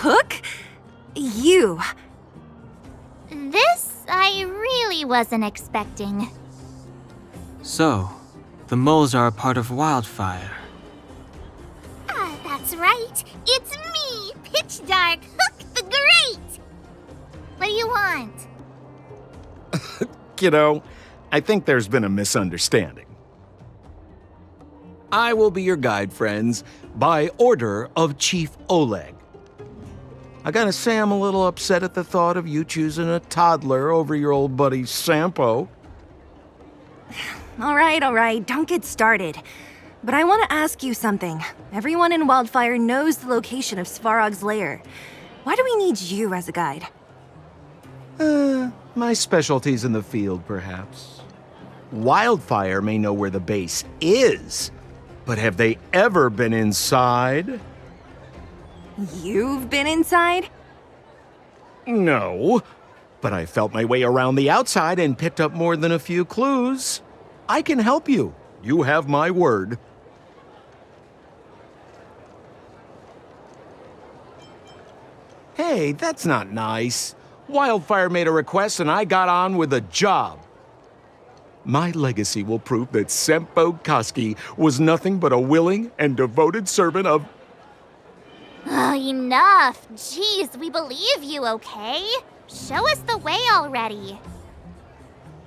cook? You. This I really wasn't expecting. So, the moles are a part of Wildfire. That's right. It's me, Pitch Dark Hook the Great. What do you want? Kiddo, I think there's been a misunderstanding. I will be your guide, friends, by order of Chief Oleg. I gotta say I'm a little upset at the thought of you choosing a toddler over your old buddy Sampo. All right, don't get started. But I want to ask you something. Everyone in Wildfire knows the location of Svarog's lair. Why do we need you as a guide? My specialty's in the field, perhaps. Wildfire may know where the base is, but have they ever been inside? You've been inside? No, but I felt my way around the outside and picked up more than a few clues. I can help you. You have my word. Hey, that's not nice. Wildfire made a request and I got on with the job. My legacy will prove that Sampo Koski was nothing but a willing and devoted servant of... Oh, enough. Jeez, we believe you, okay? Show us the way already.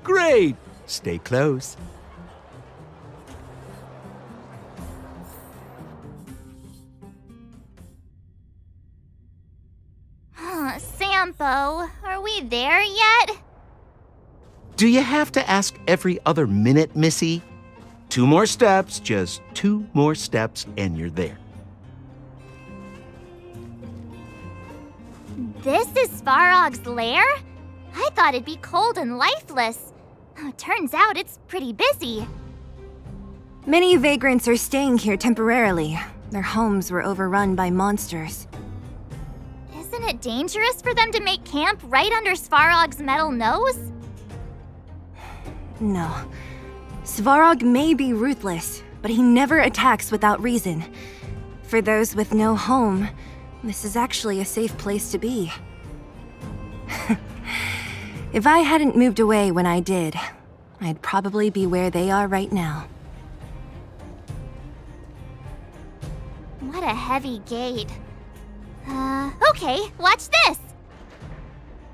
Great! Stay close. Sampo, are we there yet? Do you have to ask every other minute, Missy? 2 more steps, just 2 more steps, and you're there. This is Svarog's lair? I thought it'd be cold and lifeless. Turns out it's pretty busy. Many vagrants are staying here temporarily. Their homes were overrun by monsters. Isn't it dangerous for them to make camp right under Svarog's metal nose? No. Svarog may be ruthless, but he never attacks without reason. For those with no home, this is actually a safe place to be. If I hadn't moved away when I did, I'd probably be where they are right now. What a heavy gate. Okay, watch this!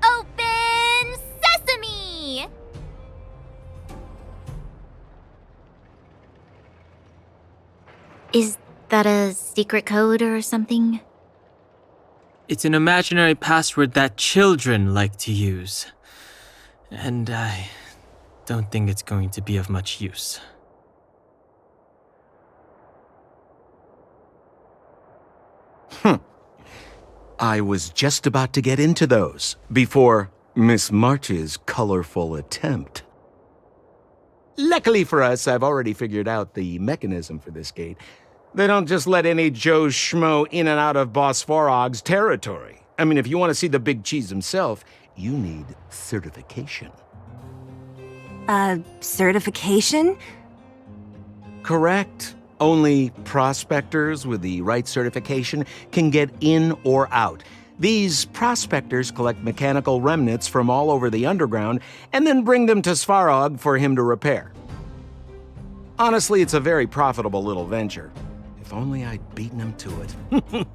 Open Sesame! Is that a secret code or something? It's an imaginary password that children like to use. And I don't think it's going to be of much use. I was just about to get into those before Miss March's colorful attempt. Luckily for us, I've already figured out the mechanism for this gate. They don't just let any Joe Schmo in and out of Boss Svarog's territory. I mean, if you want to see the big cheese himself, you need certification. Certification? Correct. Only prospectors with the right certification can get in or out. These prospectors collect mechanical remnants from all over the underground and then bring them to Svarog for him to repair. Honestly, it's a very profitable little venture. If only I'd beaten them to it.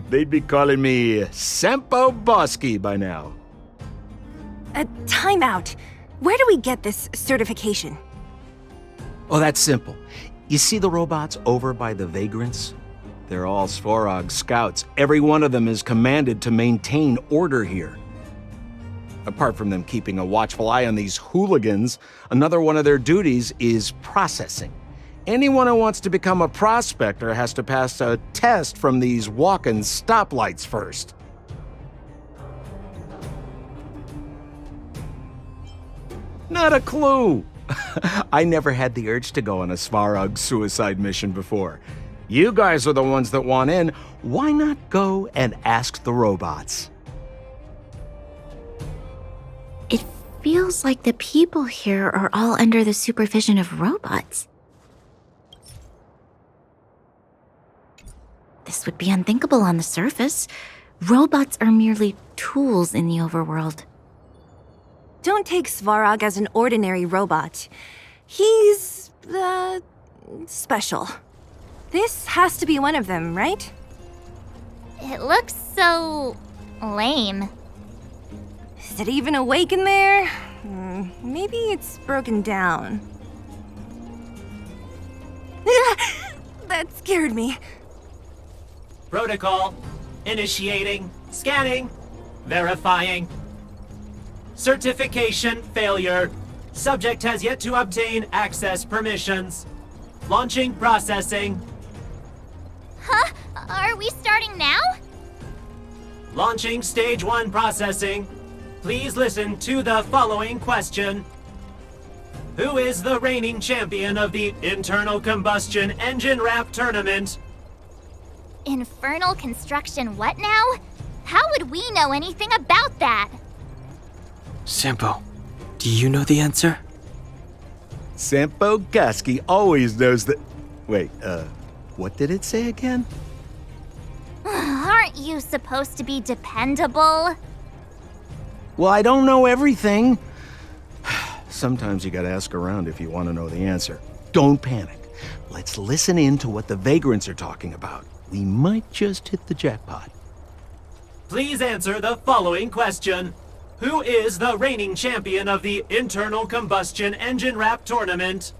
They'd be calling me Sampo Bosky by now. Time out. Where do we get this certification? Oh, that's simple. You see the robots over by the vagrants? They're all Svarog scouts. Every one of them is commanded to maintain order here. Apart from them keeping a watchful eye on these hooligans, another one of their duties is processing. Anyone who wants to become a prospector has to pass a test from these walk-in stoplights first. Not a clue. I never had the urge to go on a Svarog suicide mission before. You guys are the ones that want in. Why not go and ask the robots? It feels like the people here are all under the supervision of robots. This would be unthinkable on the surface. Robots are merely tools in the overworld. Don't take Svarog as an ordinary robot. He's, special. This has to be one of them, right? It looks so lame. Is it even awake in there? Maybe it's broken down. That scared me. Protocol. Initiating. Scanning. Verifying. Certification failure. Subject has yet to obtain access permissions. Launching processing. Huh? Are we starting now? Launching stage 1 processing. Please listen to the following question. Who is the reigning champion of the Internal Combustion Engine Rap Tournament? Infernal construction what now? How would we know anything about that? Sampo, do you know the answer? Sampo Gaski always knows that. Wait, what did it say again? Aren't you supposed to be dependable? Well, I don't know everything. Sometimes you gotta ask around if you want to know the answer. Don't panic. Let's listen in to what the vagrants are talking about. We might just hit the jackpot. Please answer the following question. Who is the reigning champion of the Internal Combustion Engine Rap Tournament?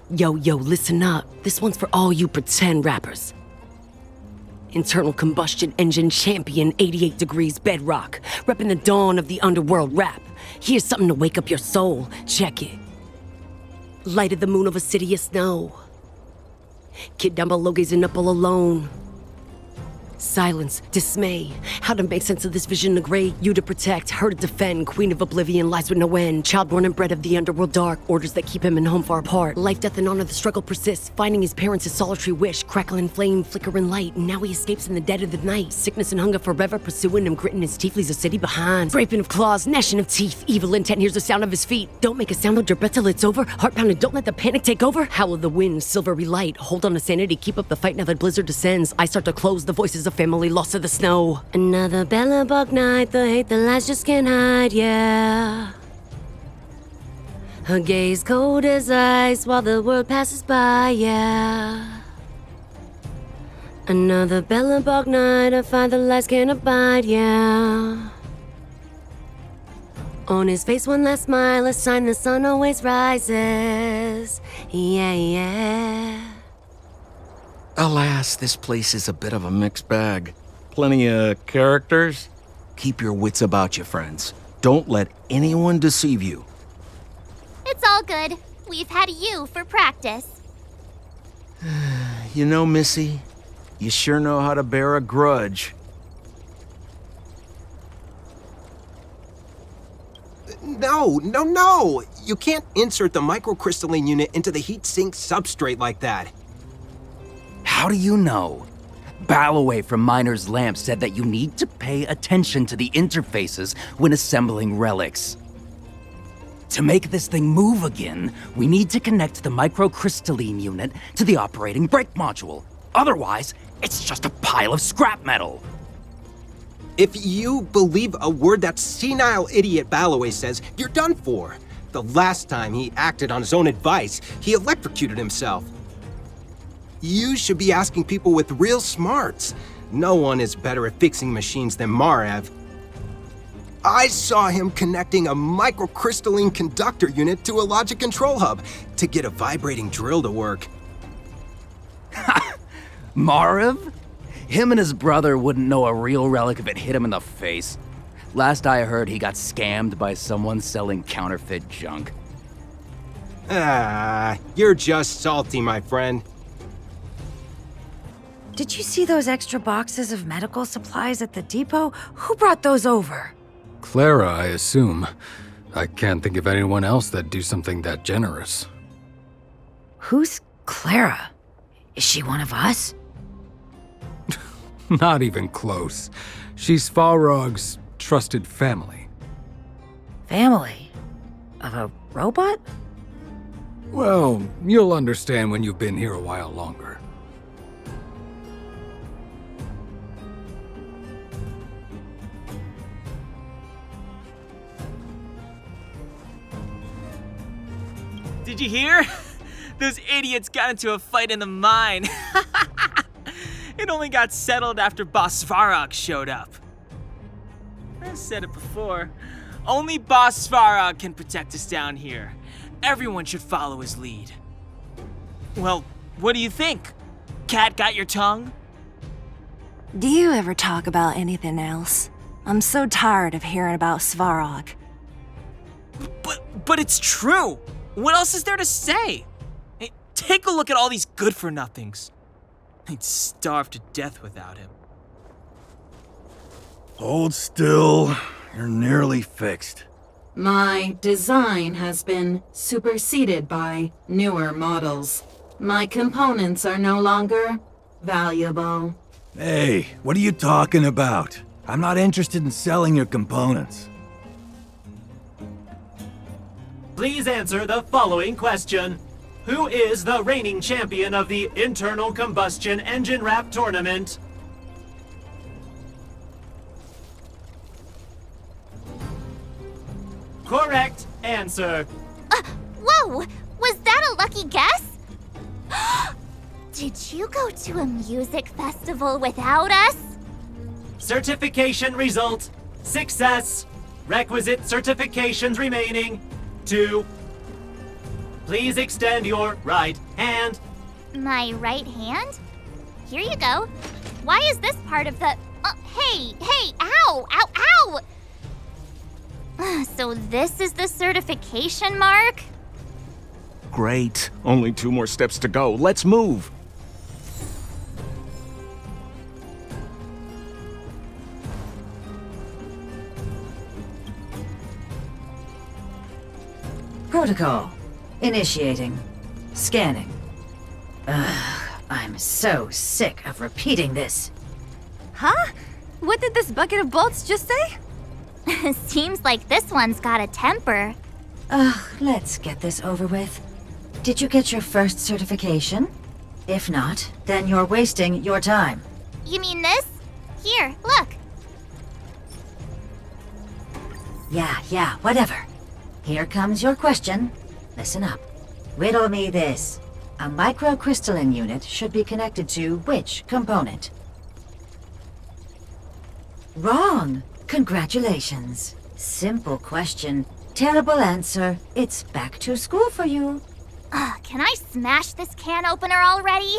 Yo, listen up. This one's for all you pretend rappers. Internal Combustion Engine Champion, 88 Degrees Bedrock, repping the dawn of the underworld rap. Here's something to wake up your soul. Check it. Light of the moon of a city of snow. Kid down below gazing up all alone. Silence, dismay. How to make sense of this vision of gray? You to protect, her to defend. Queen of oblivion lies with no end. Child born and bred of the underworld dark. Orders that keep him and home far apart. Life, death, and honor, the struggle persists. Finding his parents, his solitary wish. Crackling flame, flickering light. And now he escapes in the dead of the night. Sickness and hunger forever pursuing him. Gritting his teeth, leaves a city behind. Scraping of claws, gnashing of teeth. Evil intent hears the sound of his feet. Don't make a sound, hold your breath till it's over. Heart pounding, don't let the panic take over. Howl of the wind, silvery light. Hold on to sanity, keep up the fight now that blizzard descends. I start to close the voices of family lost to the snow. Another bellabug night, the hate, the lies just can't hide, yeah. Her gaze cold as ice while the world passes by, yeah. Another bellabug night, I find the lies can't abide, yeah. On his face one last smile, a sign the sun always rises, yeah. Alas, this place is a bit of a mixed bag. Plenty of characters. Keep your wits about you, friends. Don't let anyone deceive you. It's all good. We've had you for practice. You know, Missy, you sure know how to bear a grudge. No! You can't insert the microcrystalline unit into the heat sink substrate like that. How do you know? Balloway from Miner's Lamp said that you need to pay attention to the interfaces when assembling relics. To make this thing move again, we need to connect the microcrystalline unit to the operating brake module. Otherwise, it's just a pile of scrap metal. If you believe a word that senile idiot Balloway says, you're done for. The last time he acted on his own advice, he electrocuted himself. You should be asking people with real smarts. No one is better at fixing machines than Marev. I saw him connecting a microcrystalline conductor unit to a logic control hub to get a vibrating drill to work. Marev? Him and his brother wouldn't know a real relic if it hit him in the face. Last I heard, he got scammed by someone selling counterfeit junk. You're just salty, my friend. Did you see those extra boxes of medical supplies at the depot? Who brought those over? Clara, I assume. I can't think of anyone else that'd do something that generous. Who's Clara? Is she one of us? Not even close. She's Svarog's trusted family. Family? Of a robot? Well, you'll understand when you've been here a while longer. Did you hear? Those idiots got into a fight in the mine. It only got settled after Boss Svarog showed up. I said it before. Only Boss Svarog can protect us down here. Everyone should follow his lead. Well, what do you think? Cat got your tongue? Do you ever talk about anything else? I'm so tired of hearing about Svarog. But it's true. What else is there to say? Hey, take a look at all these good-for-nothings. I'd starve to death without him. Hold still. You're nearly fixed. My design has been superseded by newer models. My components are no longer valuable. Hey, what are you talking about? I'm not interested in selling your components. Please answer the following question. Who is the reigning champion of the Internal Combustion Engine Wrap Tournament? Correct answer. Whoa! Was that a lucky guess? Did you go to a music festival without us? Certification result. Success. Requisite certifications remaining. 2. Please extend your right hand. My right hand? Here you go. Why is this part of the... hey! Ow! Ow! Ow! So this is the certification mark? Great. Only 2 more steps to go. Let's move. Protocol. Initiating. Scanning. Ugh, I'm so sick of repeating this. Huh? What did this bucket of bolts just say? Seems like this one's got a temper. Ugh, let's get this over with. Did you get your first certification? If not, then you're wasting your time. You mean this? Here, look. Yeah, whatever. Here comes your question. Listen up. Riddle me this. A microcrystalline unit should be connected to which component? Wrong. Congratulations. Simple question. Terrible answer. It's back to school for you. Can I smash this can opener already?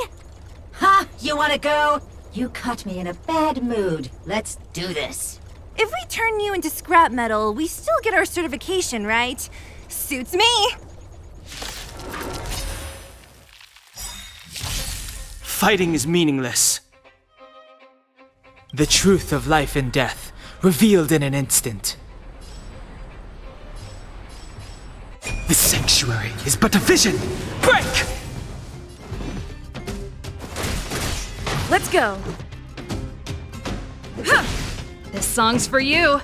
Ha! You wanna go? You caught me in a bad mood. Let's do this. If we turn you into scrap metal, we still get our certification, right? Suits me! Fighting is meaningless. The truth of life and death, revealed in an instant. The sanctuary is but a vision! Break! Let's go! Huh. This song's for you!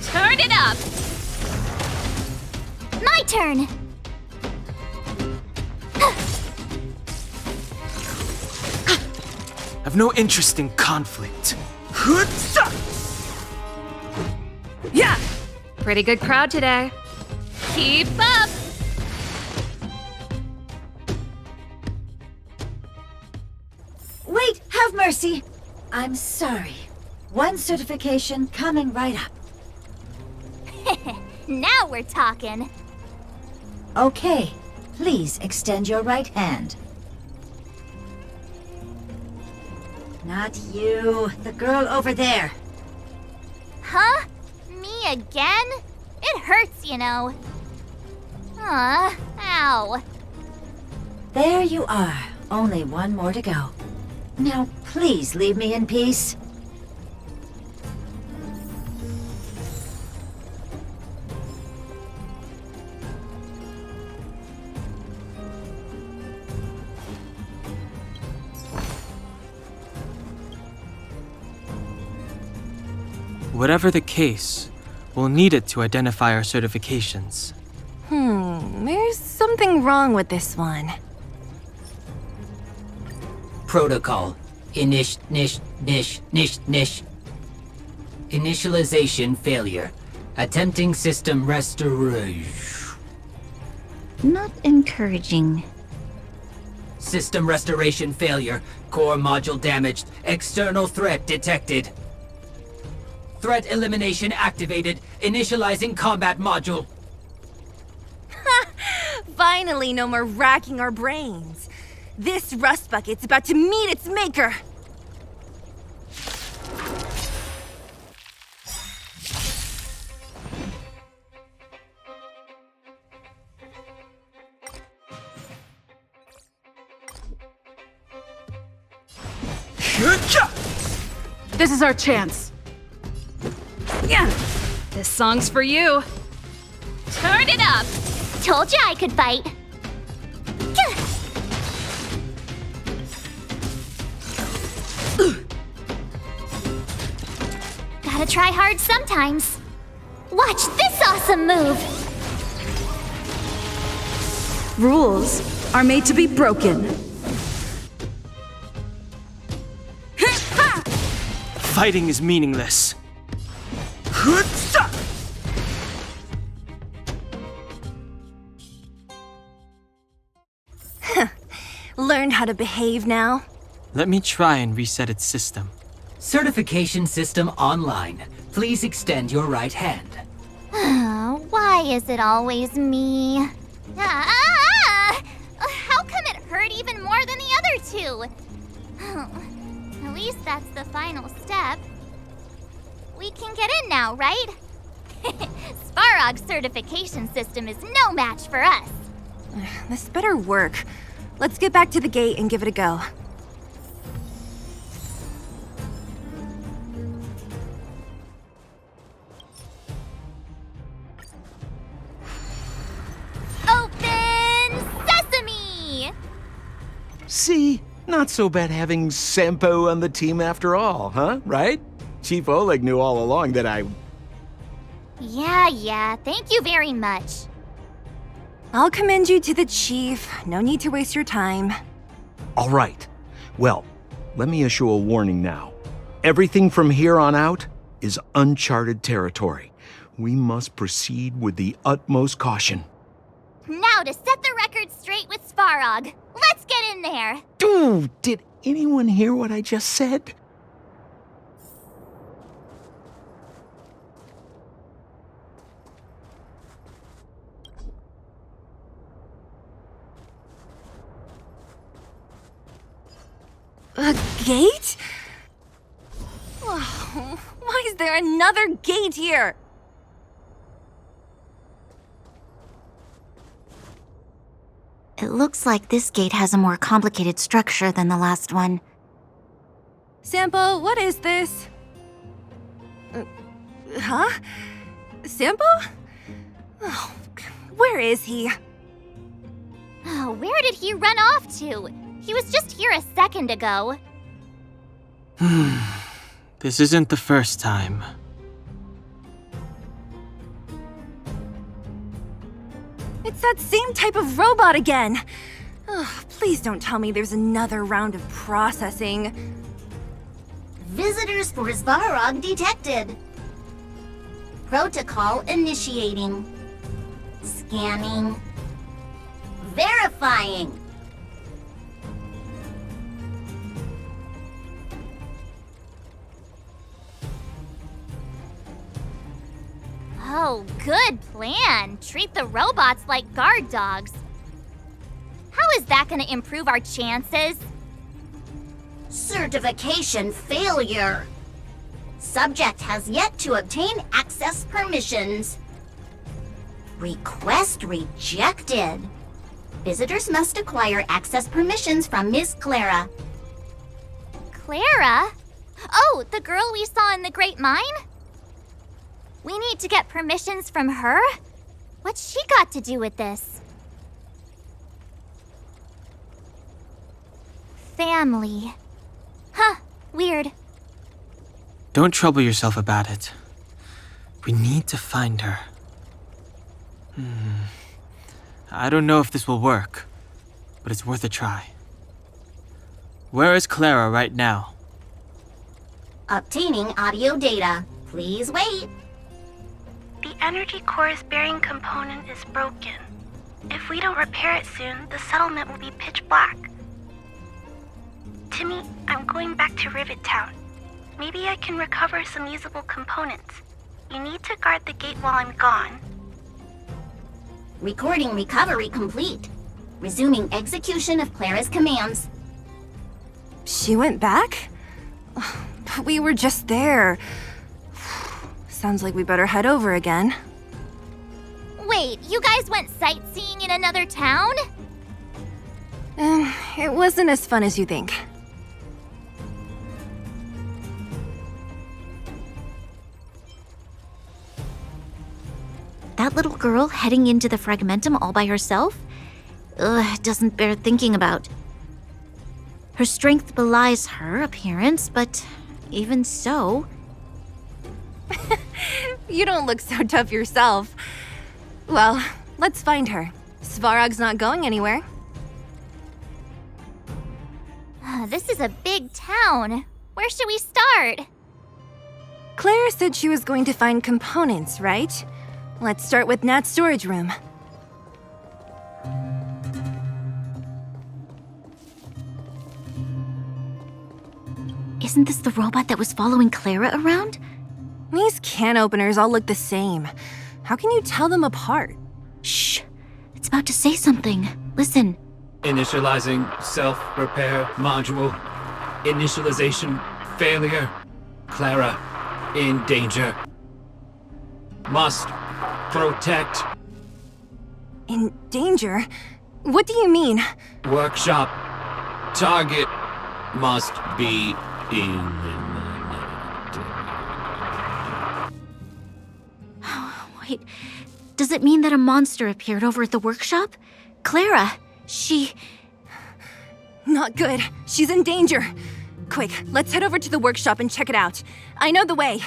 Turn it up! My turn! I've no interest in conflict. Yeah! Pretty good crowd today. Keep up! Wait, have mercy. I'm sorry. One certification coming right up. Now we're talking. Okay, please extend your right hand. Not you, the girl over there. Huh? Me again? It hurts, you know. Ow. There you are. Only one more to go. Now, please leave me in peace. Whatever the case, we'll need it to identify our certifications. There's something wrong with this one. Protocol. Initialization failure. Attempting system restoration. Not encouraging. System restoration failure. Core module damaged. External threat detected. Threat elimination activated. Initializing combat module. Finally, no more racking our brains. This rust bucket's about to meet its maker. This is our chance. Yeah. This song's for you. Turn it up! Told you I could fight. Gotta try hard sometimes. Watch this awesome move! Rules are made to be broken. Fighting is meaningless. Learned how to behave now? Let me try and reset its system. Certification system online. Please extend your right hand. Why is it always me? How come it hurt even more than the other two? At least that's the final step. We can get in now, right? Svarog's certification system is no match for us. This better work. Let's get back to the gate and give it a go. Open Sesame! See? Not so bad having Sampo on the team after all, huh? Right? Chief Oleg knew all along that I... Yeah, thank you very much. I'll commend you to the chief. No need to waste your time. All right. Well, let me issue a warning now. Everything from here on out is uncharted territory. We must proceed with the utmost caution. Now to set the record straight with Svarog. Let's get in there. Dude, did anyone hear what I just said? A gate? Oh, why is there another gate here? It looks like this gate has a more complicated structure than the last one. Sampo, what is this? Huh? Sampo? Oh, where is he? Oh, where did he run off to? He was just here a second ago. This isn't the first time. It's that same type of robot again. Ugh, please don't tell me there's another round of processing. Visitors for Svarog detected. Protocol initiating. Scanning. Verifying. Oh, good plan. Treat the robots like guard dogs. How is that going to improve our chances? Certification failure. Subject has yet to obtain access permissions. Request rejected. Visitors must acquire access permissions from Miss Clara. Clara? Oh, the girl we saw in the Great Mine? We need to get permissions from her? What's she got to do with this? Family. Huh, weird. Don't trouble yourself about it. We need to find her. I don't know if this will work, but it's worth a try. Where is Clara right now? Obtaining audio data. Please wait. The energy core's bearing component is broken. If we don't repair it soon, the settlement will be pitch black. Timmy, I'm going back to Rivet Town. Maybe I can recover some usable components. You need to guard the gate while I'm gone. Recording recovery complete. Resuming execution of Clara's commands. She went back? But we were just there. Sounds like we better head over again. Wait, you guys went sightseeing in another town? It wasn't as fun as you think. That little girl heading into the Fragmentum all by herself? Ugh, doesn't bear thinking about. Her strength belies her appearance, but even so... You don't look so tough yourself. Well, let's find her. Svarog's not going anywhere. This is a big town. Where should we start? Clara said she was going to find components, right? Let's start with Nat's storage room. Isn't this the robot that was following Clara around? These can openers all look the same. How can you tell them apart? Shh! It's about to say something. Listen. Initializing self-repair module. Initialization failure. Clara in danger. Must protect. In danger? What do you mean? Workshop. Target must be eliminated. Wait, does it mean that a monster appeared over at the workshop? Clara, she... Not good. She's in danger. Quick, let's head over to the workshop and check it out. I know the way.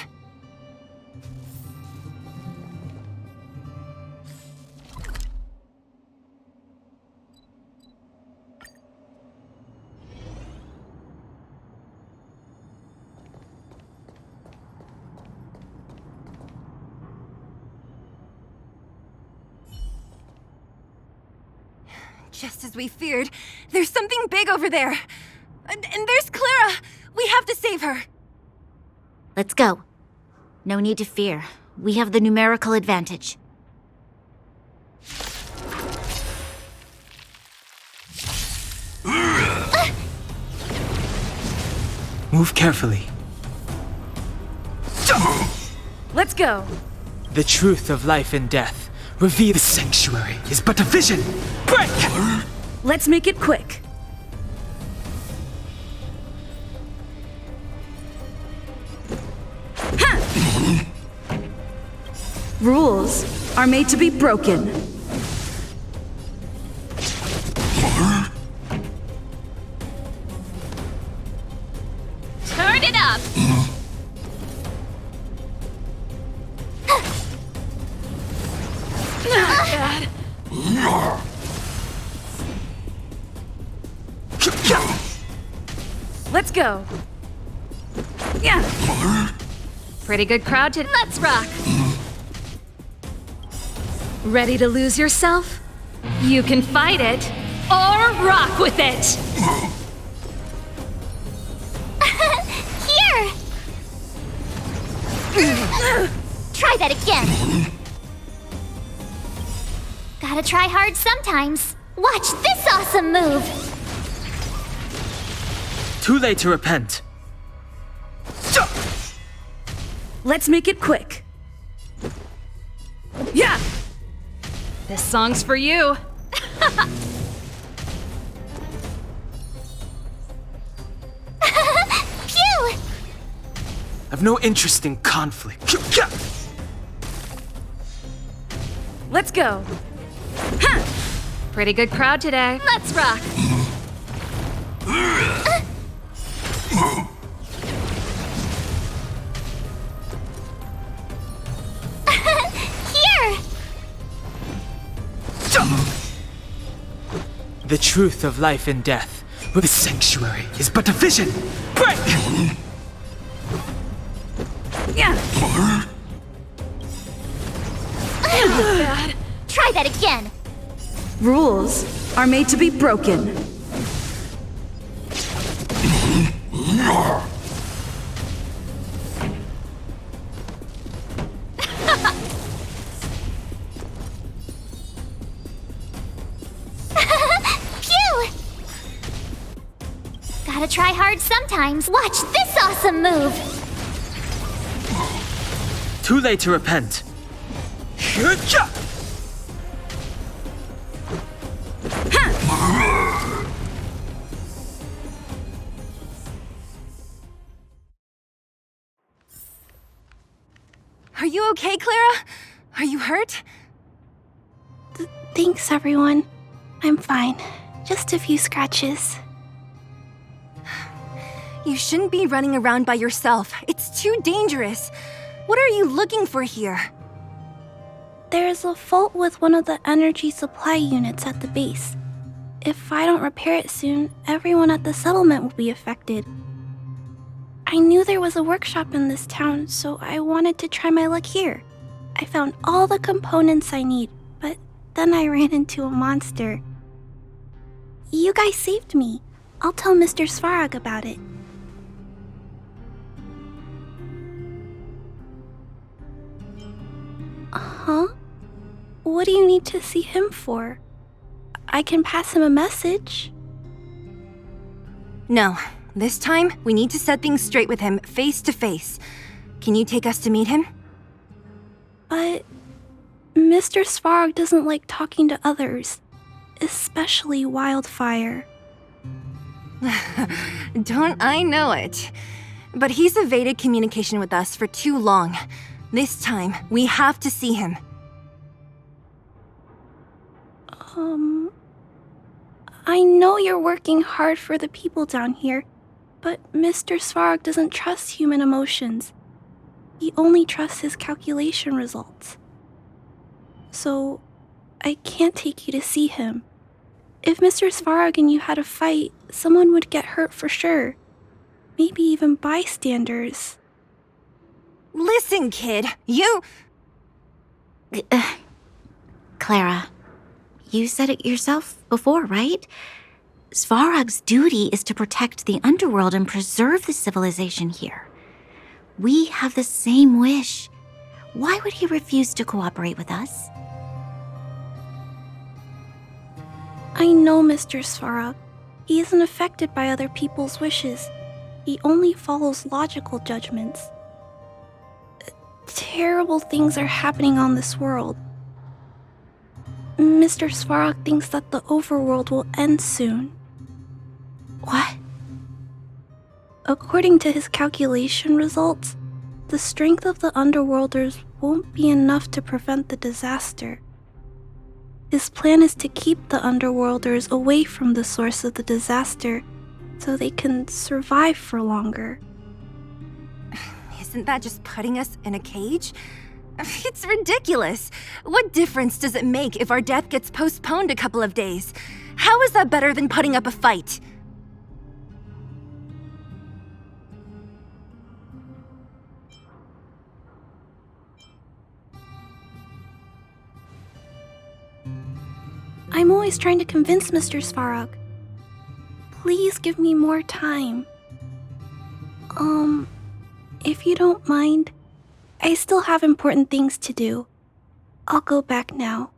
Just as we feared, there's something big over there. And there's Clara! We have to save her! Let's go. No need to fear. We have the numerical advantage. Move carefully. Let's go. The truth of life and death. Reveal the sanctuary is but a vision. Break! Let's make it quick. Rules are made to be broken. Turn it up! Bad. Let's go. Yeah. Pretty good crowd today. Let's rock. Ready to lose yourself? You can fight it or rock with it. Here! Try that again. Gotta try hard sometimes. Watch this awesome move. Too late to repent. Let's make it quick. Yeah. This song's for you. Phew! I've no interest in conflict. Let's go. Pretty good crowd today. Let's rock. Here! The truth of life and death. The sanctuary is but a vision. Break! Yeah. Bad. Try that again. Rules are made to be broken. Phew! Gotta try hard sometimes. Watch this awesome move! Too late to repent. Gotcha! Are you okay, Clara? Are you hurt? Thanks, everyone. I'm fine. Just a few scratches. You shouldn't be running around by yourself. It's too dangerous. What are you looking for here? There's a fault with one of the energy supply units at the base. If I don't repair it soon, everyone at the settlement will be affected. I knew there was a workshop in this town, so I wanted to try my luck here. I found all the components I need, but then I ran into a monster. You guys saved me. I'll tell Mr. Svarog about it. Huh? What do you need to see him for? I can pass him a message. No. This time, we need to set things straight with him, face to face. Can you take us to meet him? But Mr. Svarog doesn't like talking to others, especially Wildfire. Don't I know it? But he's evaded communication with us for too long. This time, we have to see him. I know you're working hard for the people down here, but Mr. Svarog doesn't trust human emotions. He only trusts his calculation results. So, I can't take you to see him. If Mr. Svarog and you had a fight, someone would get hurt for sure. Maybe even bystanders. Listen, kid, you... Clara, you said it yourself before, right? Svarog's duty is to protect the underworld and preserve the civilization here. We have the same wish. Why would he refuse to cooperate with us? I know Mr. Svarog. He isn't affected by other people's wishes. He only follows logical judgments. Terrible things are happening on this world. Mr. Svarog thinks that the overworld will end soon. What? According to his calculation results, the strength of the underworlders won't be enough to prevent the disaster. His plan is to keep the underworlders away from the source of the disaster so they can survive for longer. Isn't that just putting us in a cage? It's ridiculous. What difference does it make if our death gets postponed a couple of days? How is that better than putting up a fight? I'm always trying to convince Mr. Svarog. Please give me more time. If you don't mind, I still have important things to do. I'll go back now.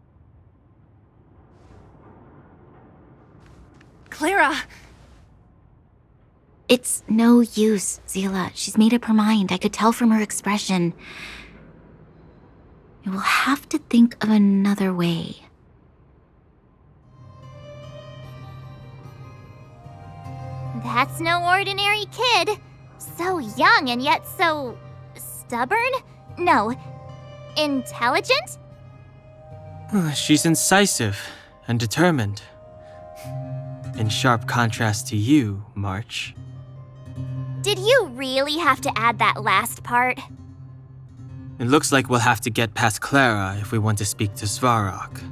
Clara! It's no use, Seele. She's made up her mind. I could tell from her expression. You will have to think of another way. That's no ordinary kid. So young and yet so... stubborn? No, intelligent? She's incisive and determined. In sharp contrast to you, March. Did you really have to add that last part? It looks like we'll have to get past Clara if we want to speak to Svarog.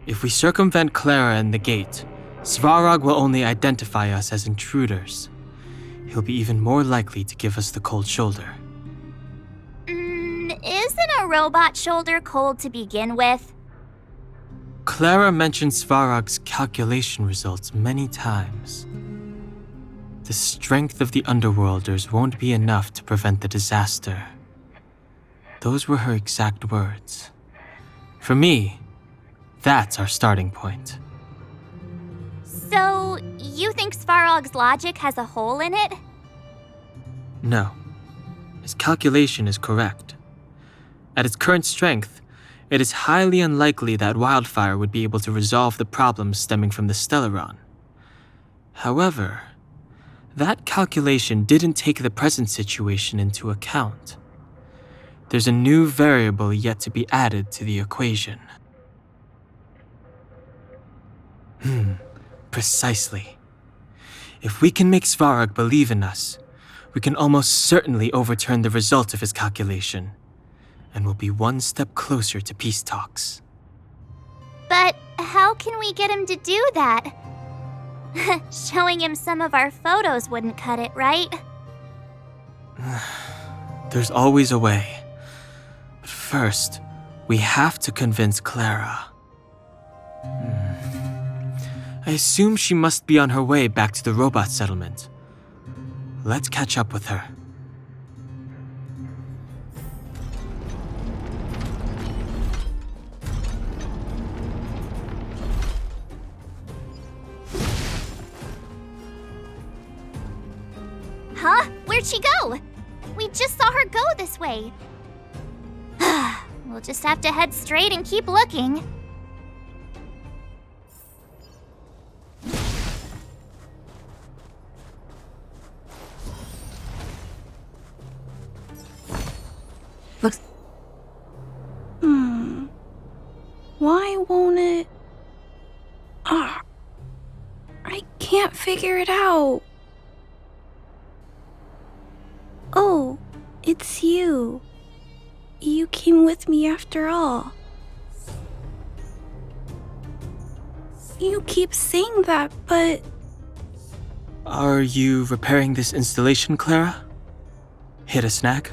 If we circumvent Clara and the gate, Svarog will only identify us as intruders. He'll be even more likely to give us the cold shoulder. Isn't robot shoulder cold to begin with? Clara mentioned Svarog's calculation results many times. The strength of the Underworlders won't be enough to prevent the disaster. Those were her exact words. For me, that's our starting point. So, you think Svarog's logic has a hole in it? No. His calculation is correct. At its current strength, it is highly unlikely that Wildfire would be able to resolve the problems stemming from the Stellaron. However, that calculation didn't take the present situation into account. There's a new variable yet to be added to the equation. Precisely. If we can make Svarog believe in us, we can almost certainly overturn the result of his calculation, and we'll be one step closer to peace talks. But how can we get him to do that? Showing him some of our photos wouldn't cut it, right? There's always a way. But first, we have to convince Clara. I assume she must be on her way back to the robot settlement. Let's catch up with her. Huh? Where'd she go? We just saw her go this way. We'll just have to head straight and keep looking. Looks... Why won't it... I can't figure it out. Oh, it's you. You came with me after all. You keep saying that, but... Are you repairing this installation, Clara? Hit a snag?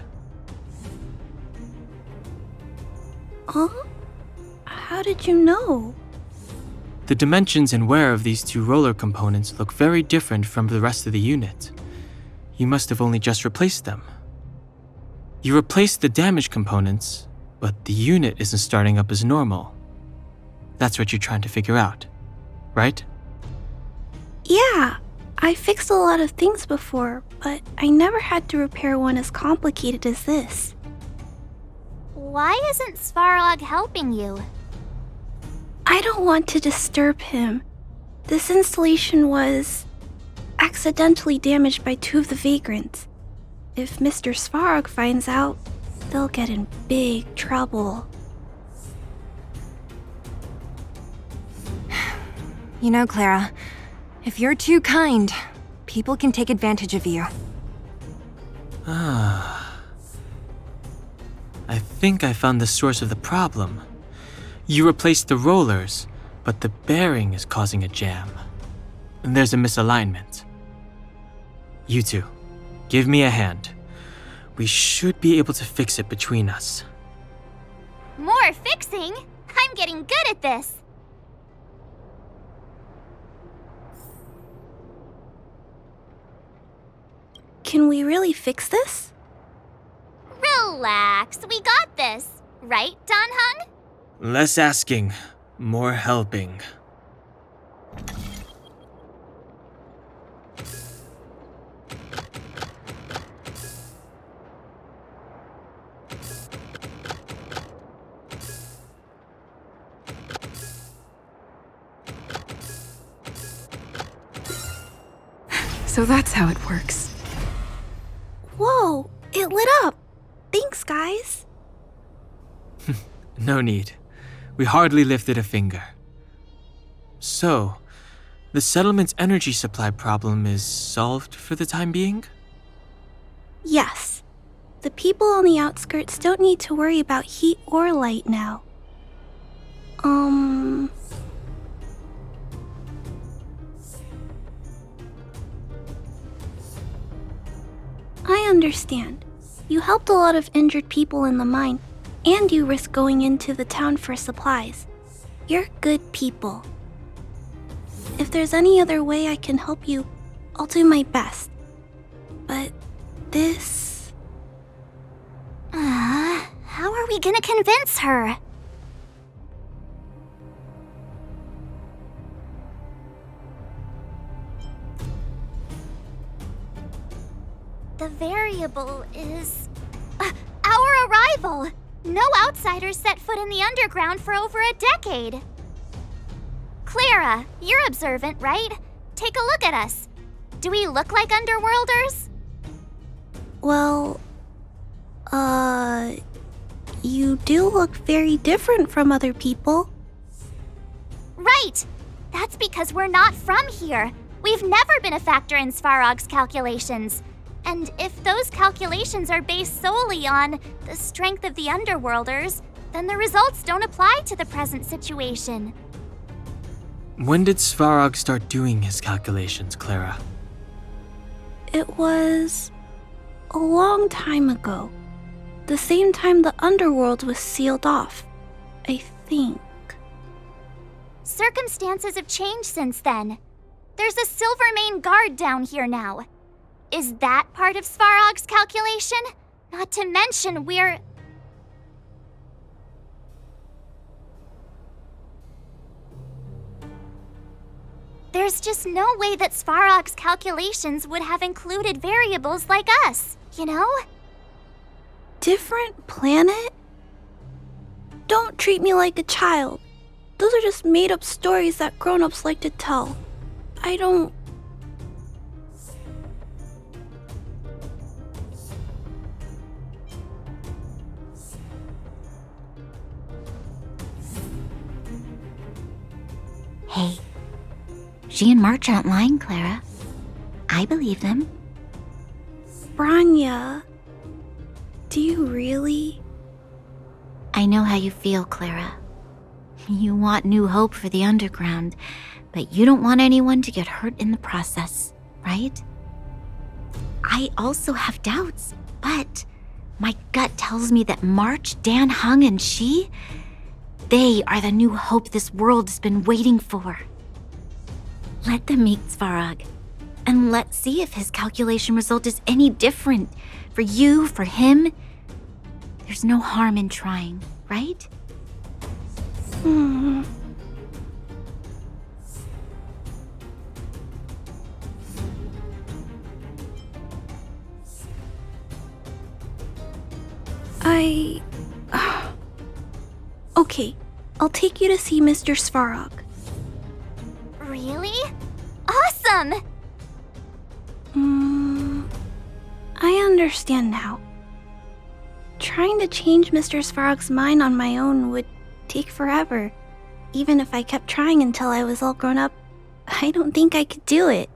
Huh? How did you know? The dimensions and wear of these two roller components look very different from the rest of the unit. You must have only just replaced them. You replaced the damaged components, but the unit isn't starting up as normal. That's what you're trying to figure out, right? Yeah, I fixed a lot of things before, but I never had to repair one as complicated as this. Why isn't Svarog helping you? I don't want to disturb him. This installation was accidentally damaged by two of the vagrants. If Mr. Svarog finds out, they'll get in big trouble. You know, Clara, if you're too kind, people can take advantage of you. I think I found the source of the problem. You replaced the rollers, but the bearing is causing a jam. There's a misalignment. You two, give me a hand. We should be able to fix it between us. More fixing? I'm getting good at this. Can we really fix this? Relax, we got this. Right, Dan Heng? Less asking, more helping. So that's how it works. Whoa, it lit up. Thanks, guys. No need. We hardly lifted a finger. So, the settlement's energy supply problem is solved for the time being? Yes. The people on the outskirts don't need to worry about heat or light now. I understand. You helped a lot of injured people in the mine, And you risk going into the town for supplies. You're good people. If there's any other way I can help you, I'll do my best. But this... How are we gonna convince her? The variable is... our arrival! No outsiders set foot in the underground for over a decade. Clara, you're observant, right? Take a look at us. Do we look like underworlders? Well, you do look very different from other people. Right! That's because we're not from here. We've never been a factor in Svarog's calculations. And if those calculations are based solely on the strength of the underworlders, then the results don't apply to the present situation. When did Svarog start doing his calculations, Clara? It was a long time ago. The same time the underworld was sealed off, I think. Circumstances have changed since then. There's a Silvermane guard down here now. Is that part of Svarog's calculation? Not to mention we're... There's just no way that Svarog's calculations would have included variables like us, you know? Different planet? Don't treat me like a child. Those are just made-up stories that grown-ups like to tell. I don't... Hey, she and March aren't lying, Clara. I believe them. Bronya, do you really? I know how you feel, Clara. You want new hope for the underground, but you don't want anyone to get hurt in the process, right? I also have doubts, but my gut tells me that March, Dan Heng, and she, they are the new hope this world has been waiting for. Let them meet Svarog, and let's see if his calculation result is any different. For you, for him, there's no harm in trying, right? Okay, I'll take you to see Mr. Svarog. Really? Awesome! I understand now. Trying to change Mr. Svarog's mind on my own would take forever. Even if I kept trying until I was all grown up, I don't think I could do it.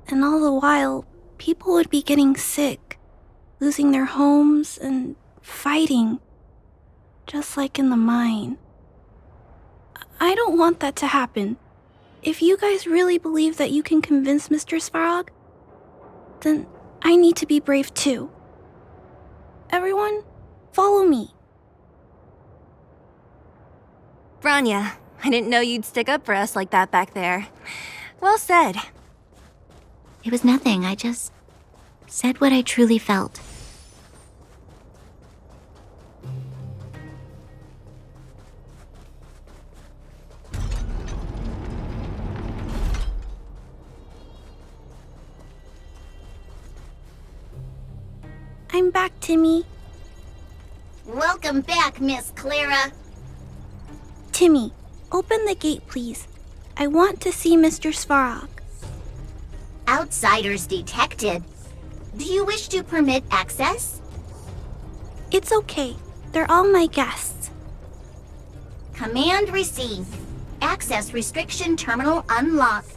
And all the while, people would be getting sick, losing their homes, and fighting. Just like in the mine. I don't want that to happen. If you guys really believe that you can convince Mr. Svarog, then I need to be brave too. Everyone, follow me. Bronya, I didn't know you'd stick up for us like that back there. Well said. It was nothing. I just said what I truly felt. I'm back, Timmy. Welcome back, Miss Clara. Timmy, open the gate, please. I want to see Mr. Svarog. Outsiders detected. Do you wish to permit access? It's okay. They're all my guests. Command received. Access restriction terminal unlocked.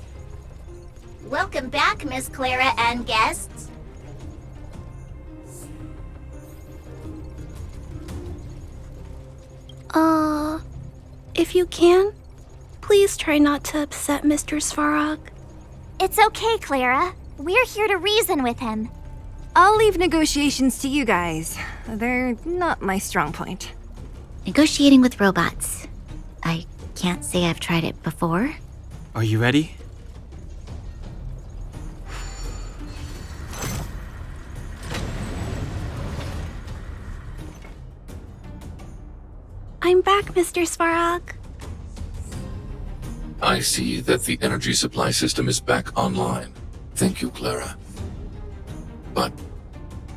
Welcome back, Miss Clara and guests. If you can, please try not to upset Mr. Svarog. It's okay, Clara. We're here to reason with him. I'll leave negotiations to you guys. They're not my strong point. Negotiating with robots. I can't say I've tried it before. Are you ready? I'm back, Mr. Svarog. I see that the energy supply system is back online. Thank you, Clara. But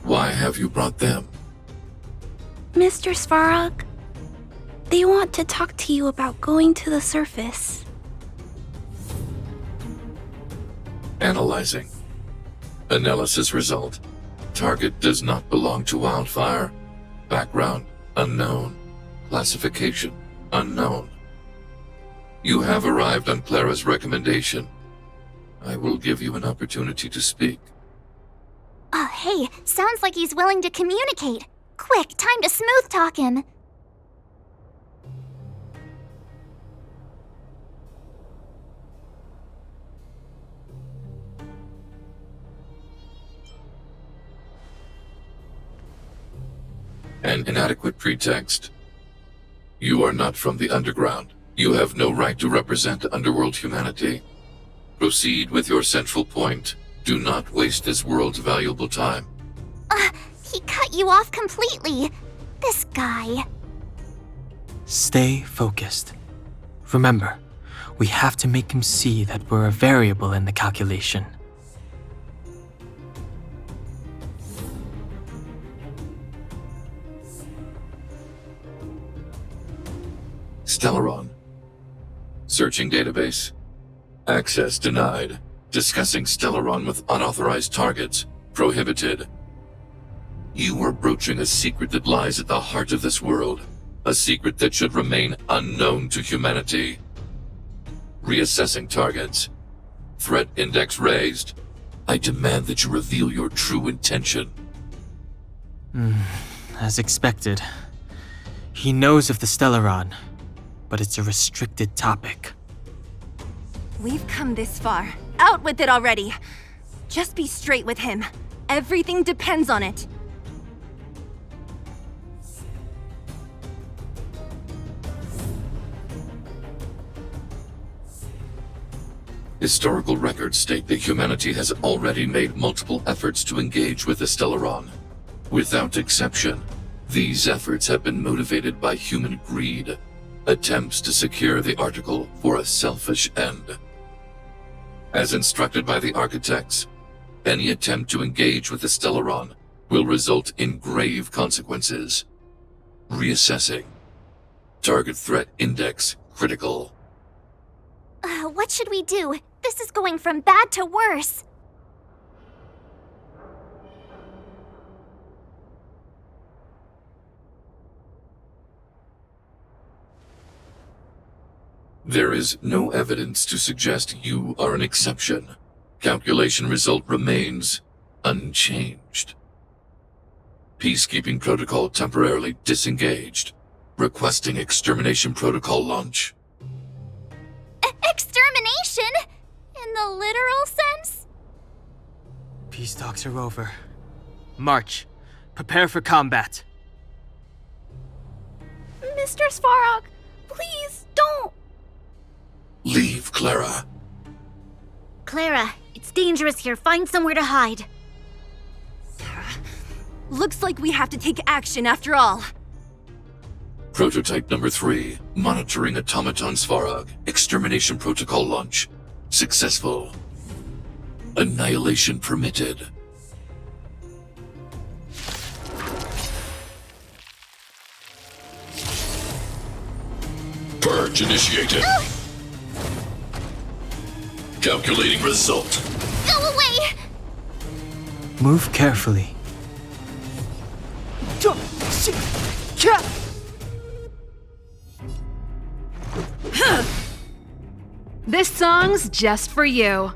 why have you brought them? Mr. Svarog, they want to talk to you about going to the surface. Analyzing. Analysis result. Target does not belong to Wildfire. Background unknown. Classification unknown. You have arrived on Clara's recommendation. I will give you an opportunity to speak. Oh, hey, sounds like he's willing to communicate. Quick, time to smooth talk him. An inadequate pretext. You are not from the underground. You have no right to represent underworld humanity. Proceed with your central point. Do not waste this world's valuable time. He cut you off completely. This guy. Stay focused. Remember, we have to make him see that we're a variable in the calculation. Stellaron. Searching database. Access denied. Discussing Stellaron with unauthorized targets. Prohibited. You are broaching a secret that lies at the heart of this world. A secret that should remain unknown to humanity. Reassessing targets. Threat index raised. I demand that you reveal your true intention. As expected. He knows of the Stellaron, but it's a restricted topic. We've come this far. Out with it already. Just be straight with him. Everything depends on it. Historical records state that humanity has already made multiple efforts to engage with the Stellaron. Without exception, these efforts have been motivated by human greed, attempts to secure the article for a selfish end. As instructed by the architects, any attempt to engage with the Stellaron will result in grave consequences. Reassessing. Target threat index critical. What should we do? This is going from bad to worse. There is no evidence to suggest you are an exception. Calculation result remains unchanged. Peacekeeping protocol temporarily disengaged. Requesting extermination protocol launch. Extermination? In the literal sense? Peace talks are over. March. Prepare for combat. Mr. Svarog, please don't. Leave, Clara. Clara, it's dangerous here. Find somewhere to hide. Looks like we have to take action after all. Prototype number 3. Monitoring automaton Svarog. Extermination protocol launch. Successful. Annihilation permitted. Purge initiated. Calculating result. Go away! Move carefully. This song's just for you.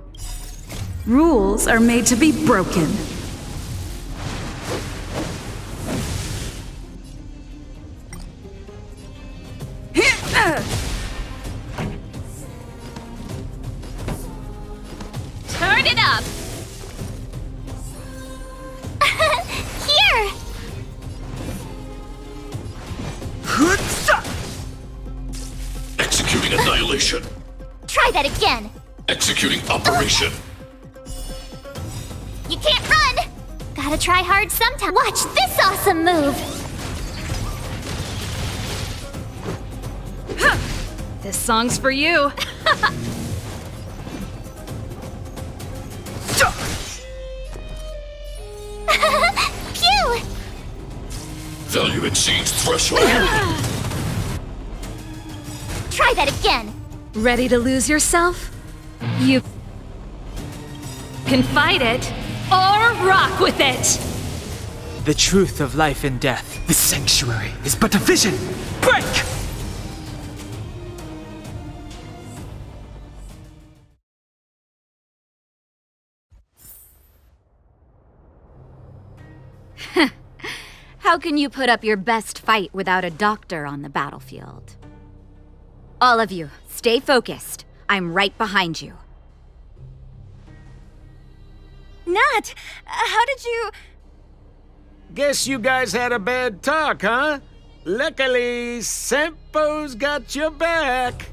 Rules are made to be broken. Turn it up! Try that again. Executing operation. You can't run! Gotta try hard sometime. Watch this awesome move! This song's for you. Phew! Value exceeds threshold. Try that again. Ready to lose yourself? You can fight it or rock with it. The truth of life and death. The sanctuary is but a vision. Break! How can you put up your best fight without a doctor on the battlefield? All of you, stay focused. I'm right behind you. Nat, how did you... Guess you guys had a bad talk, huh? Luckily, Sampo's got your back.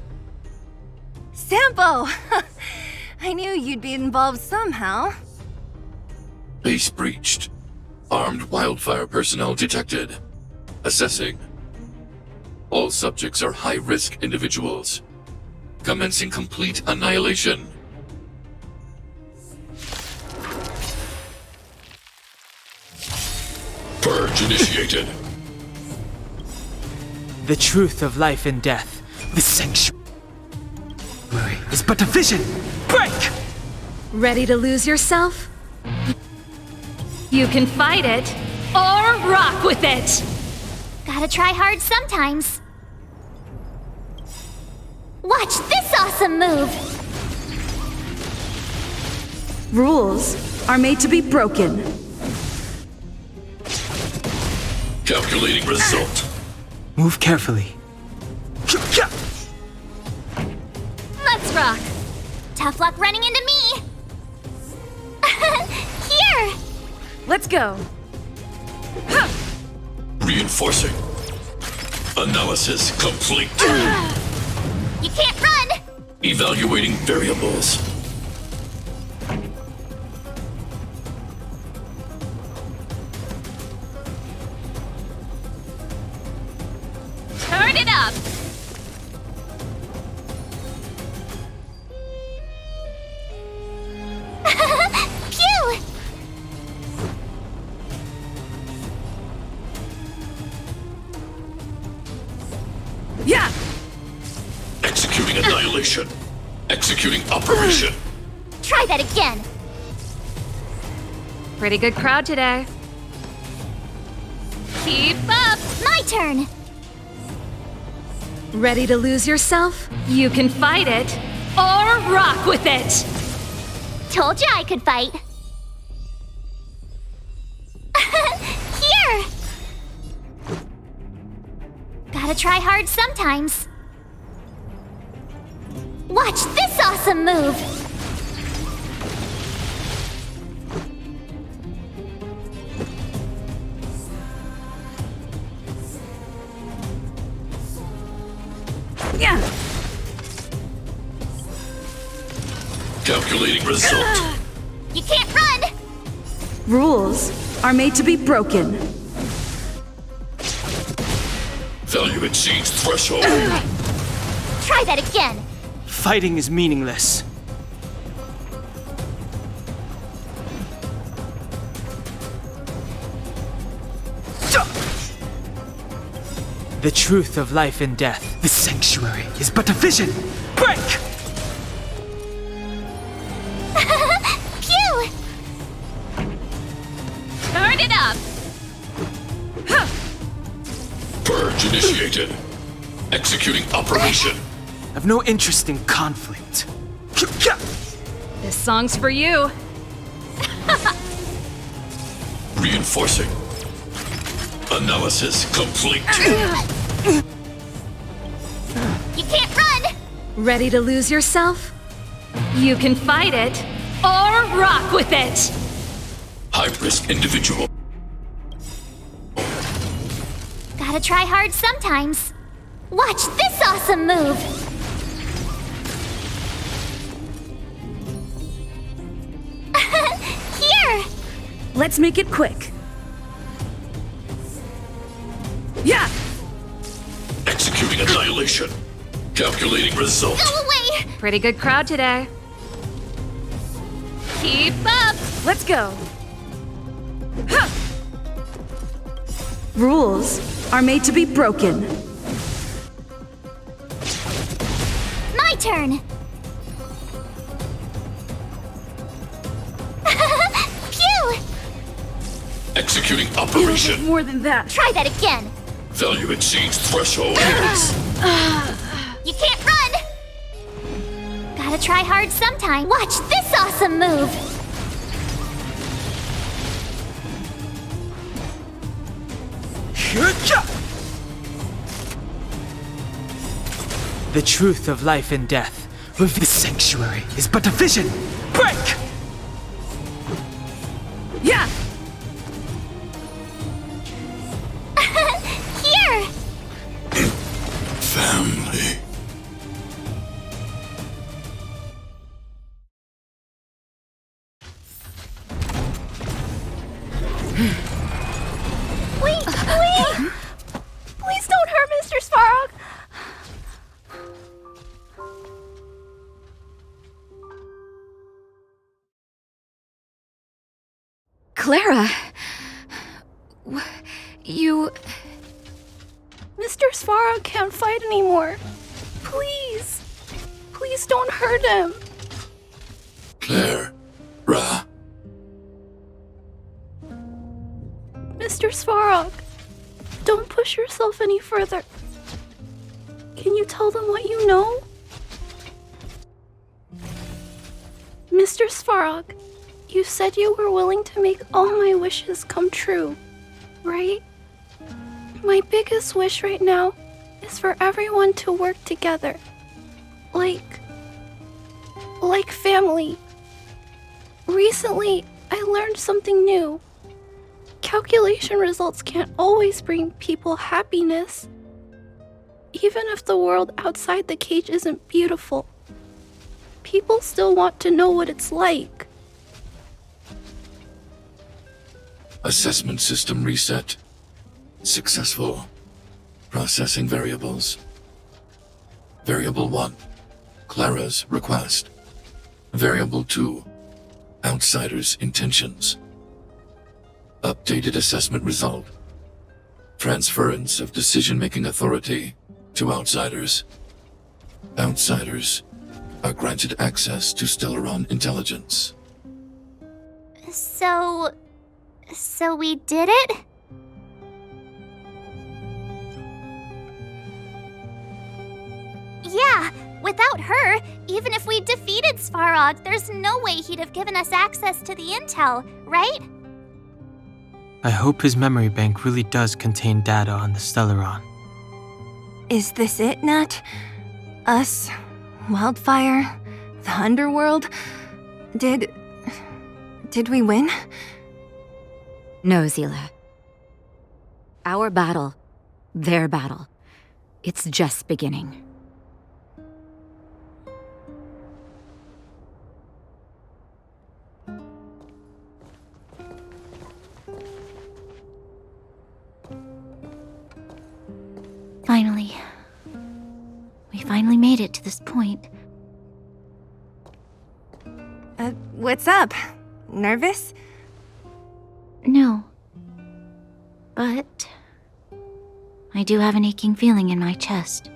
Sampo! I knew you'd be involved somehow. Base breached. Armed wildfire personnel detected. Assessing. All subjects are high-risk individuals. Commencing complete annihilation. Purge initiated. The truth of life and death. The sanctuary is but a vision. Break! Ready to lose yourself? You can fight it or rock with it. Gotta try hard sometimes. Watch this awesome move! Rules are made to be broken. Calculating result. Move carefully. Let's rock! Tough luck running into me! Here! Let's go. Reinforcing. Analysis complete. You can't run! Evaluating variables. Turn it up! Phew! Yeah! Executing annihilation. Executing operation. Try that again! Pretty good crowd today. Keep up! My turn! Ready to lose yourself? You can fight it or rock with it. Told you I could fight. Here! Gotta try hard sometimes. Watch this awesome move! Yeah! Calculating result. You can't run! Rules are made to be broken. Value exceeds threshold. Try that again! Fighting is meaningless. The truth of life and death. The sanctuary is but a vision. Break! Phew! Turn it up! Purge initiated. Executing operation. I've no interest in conflict. This song's for you. Reinforcing. Analysis complete. You can't run! Ready to lose yourself? You can fight it or rock with it. High-risk individual. Gotta try hard sometimes. Watch this awesome move! Let's make it quick. Yeah! Executing annihilation. Calculating result. Go away! Pretty good crowd today. Keep up! Let's go. Huh. Rules are made to be broken. My turn! Phew! Executing operation. More than that. Try that again! Value exceeds threshold. You can't run! Gotta try hard sometime. Watch this awesome move! The truth of life and death. With this sanctuary is but a vision. Break! Yeah! Here! Family. Wait! Please don't hurt Mr. Svarog! Clara! You... Mr. Svarog can't fight anymore. Please. Please don't hurt him. Clara. Mr. Svarog, don't push yourself any further. Can you tell them what you know? Mr. Svarog, you said you were willing to make all my wishes come true, right? My biggest wish right now is for everyone to work together. Like family. Recently, I learned something new. Calculation results can't always bring people happiness. Even if the world outside the cage isn't beautiful, people still want to know what it's like. Assessment system reset. Successful. Processing variables. Variable 1. Clara's request. Variable 2. Outsider's intentions. Updated assessment result. Transference of decision-making authority to outsiders. Outsiders are granted access to Stellaron intelligence. So we did it? Yeah, without her, even if we defeated Svarog, there's no way he'd have given us access to the intel, right? I hope his memory bank really does contain data on the Stellaron. Is this it, Nat? Us? Wildfire? The underworld? Did we win? No, Seele. Our battle, their battle, it's just beginning. Finally. We finally made it to this point. What's up? Nervous? No. But I do have an aching feeling in my chest.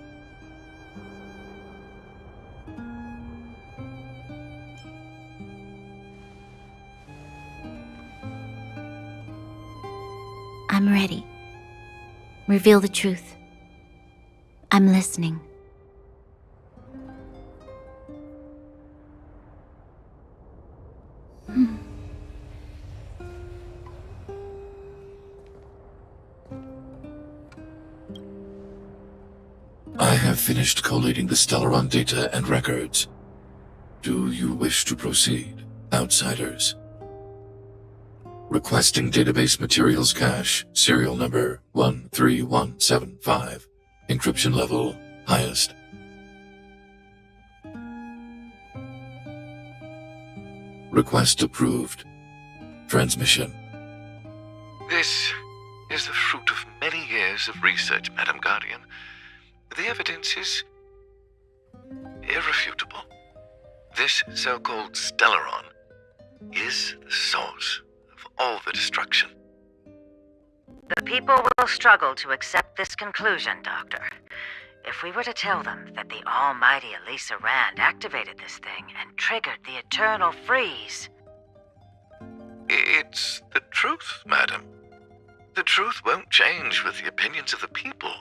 I'm ready. Reveal the truth. I'm listening. I have finished collating the Stellaron data and records. Do you wish to proceed, outsiders? Requesting database materials cache, serial number 13175. Encryption level, highest. Request approved. Transmission This is the fruit of many years of research, Madam Guardian. The evidence is irrefutable. This so-called Stellaron is the source of all the destruction. The people will struggle to accept this conclusion, Doctor. If we were to tell them that the almighty Elisa Rand activated this thing and triggered the eternal freeze. It's the truth, madam. The truth won't change with the opinions of the people.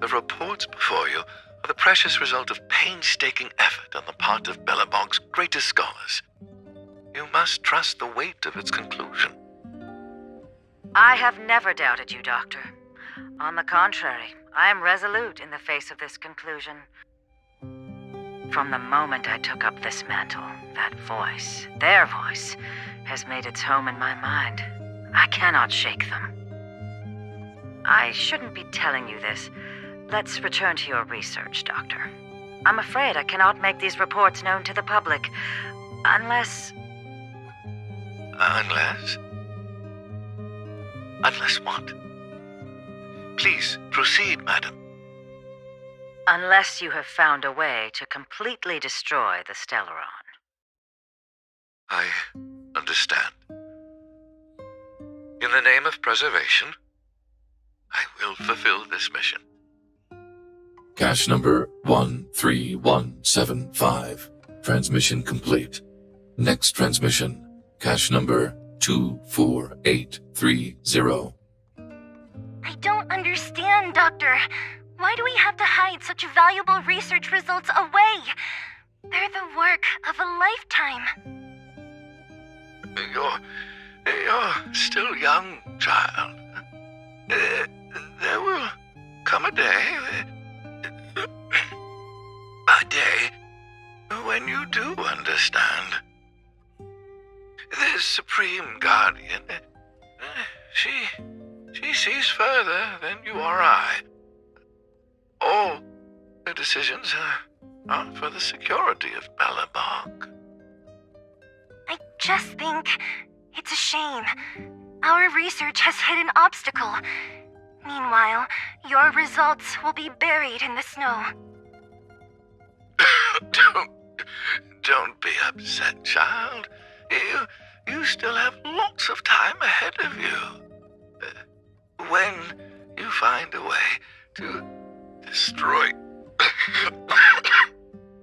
The reports before you are the precious result of painstaking effort on the part of Belobog's greatest scholars. You must trust the weight of its conclusion. I have never doubted you, Doctor. On the contrary, I am resolute in the face of this conclusion. From the moment I took up this mantle, that voice, their voice, has made its home in my mind. I cannot shake them. I shouldn't be telling you this. Let's return to your research, Doctor. I'm afraid I cannot make these reports known to the public, unless... Unless? Unless what? Please, proceed, madam. Unless you have found a way to completely destroy the Stellaron. I understand. In the name of preservation, I will fulfill this mission. Cache number 13175. Transmission complete. Next transmission. Cache number 24830. I don't understand, Doctor. Why do we have to hide such valuable research results away? They're the work of a lifetime. You're still young, child. There will come a day when you do understand. This Supreme Guardian, she sees further than you or I. All her decisions are for the security of Belobog. I just think it's a shame. Our research has hit an obstacle. Meanwhile, your results will be buried in the snow. Don't be upset, child. You still have lots of time ahead of you. When you find a way to destroy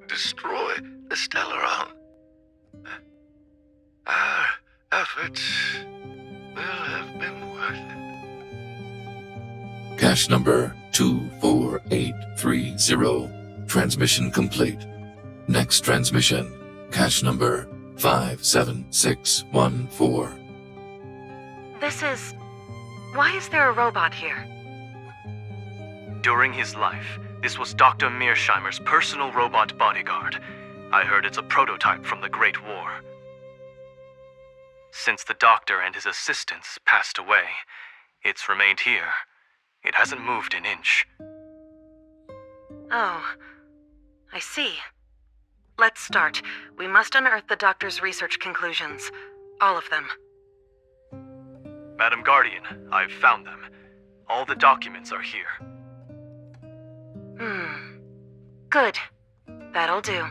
the Stellaron, our efforts will have been worth it. Cache number 24830. Transmission complete. Next transmission. Cache number 57614. Why is there a robot here? During his life, this was Dr. Mearsheimer's personal robot bodyguard. I heard it's a prototype from the Great War. Since the doctor and his assistants passed away, it's remained here. It hasn't moved an inch. Oh, I see. Let's start. We must unearth the doctor's research conclusions. All of them. Madam Guardian, I've found them. All the documents are here. Good. That'll do.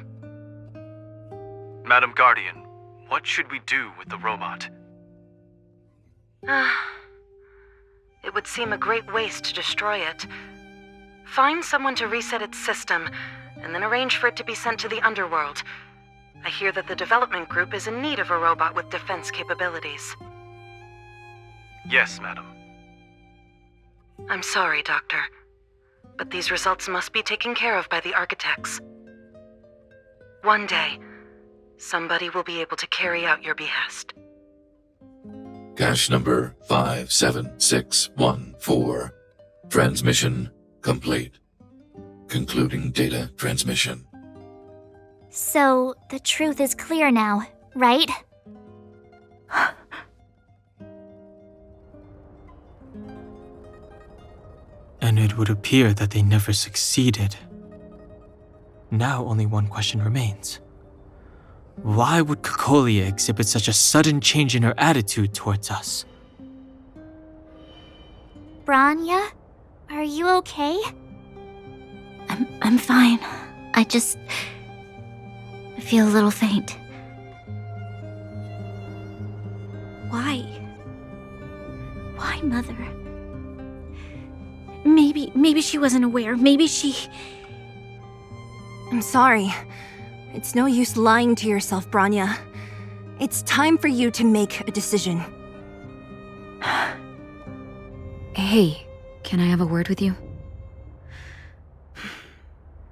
Madam Guardian, what should we do with the robot? It would seem a great waste to destroy it. Find someone to reset its system, and then arrange for it to be sent to the underworld. I hear that the development group is in need of a robot with defense capabilities. Yes, madam. I'm sorry, Doctor, but these results must be taken care of by the architects. One day, somebody will be able to carry out your behest. Cache number 57614. Transmission complete. Concluding data transmission. So, the truth is clear now, right? And it would appear that they never succeeded. Now only one question remains. Why would Cocolia exhibit such a sudden change in her attitude towards us? Bronya? Are you okay? I'm fine. I feel a little faint. Why? Why, Mother? Maybe she wasn't aware. Maybe she... I'm sorry. It's no use lying to yourself, Bronya. It's time for you to make a decision. Hey, can I have a word with you?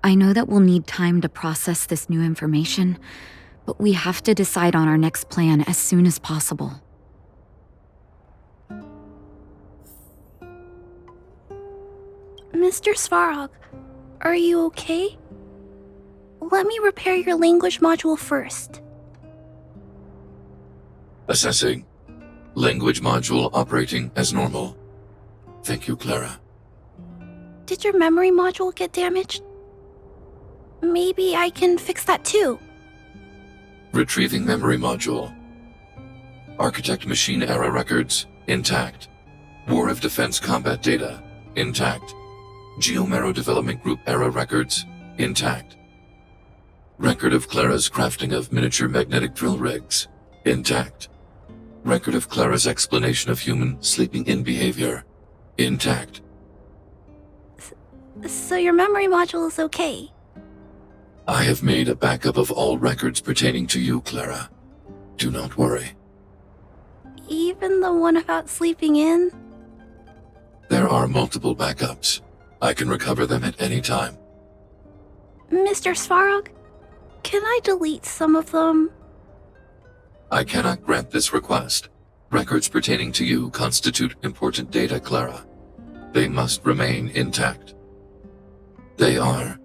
I know that we'll need time to process this new information, but we have to decide on our next plan as soon as possible. Mr. Svarog, are you okay? Let me repair your language module first. Assessing. Language module operating as normal. Thank you, Clara. Did your memory module get damaged? Maybe I can fix that too. Retrieving memory module. Architect machine era records, intact. War of Defense combat data, intact. Geomero Development Group era records, intact. Record of Clara's crafting of miniature magnetic drill rigs, intact. Record of Clara's explanation of human sleeping-in behavior, intact. So your memory module is okay? I have made a backup of all records pertaining to you, Clara. Do not worry. Even the one about sleeping in? There are multiple backups. I can recover them at any time. Mr. Svarog, can I delete some of them? I cannot grant this request. Records pertaining to you constitute important data, Clara. They must remain intact. They are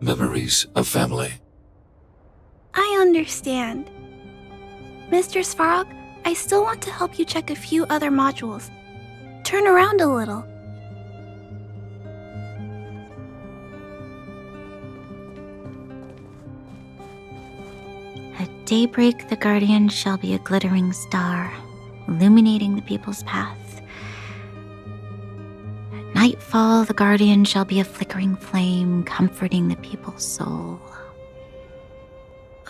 memories of family. I understand. Mr. Svarog, I still want to help you check a few other modules. Turn around a little. At daybreak, the Guardian shall be a glittering star, illuminating the people's path. At nightfall, the Guardian shall be a flickering flame, comforting the people's soul.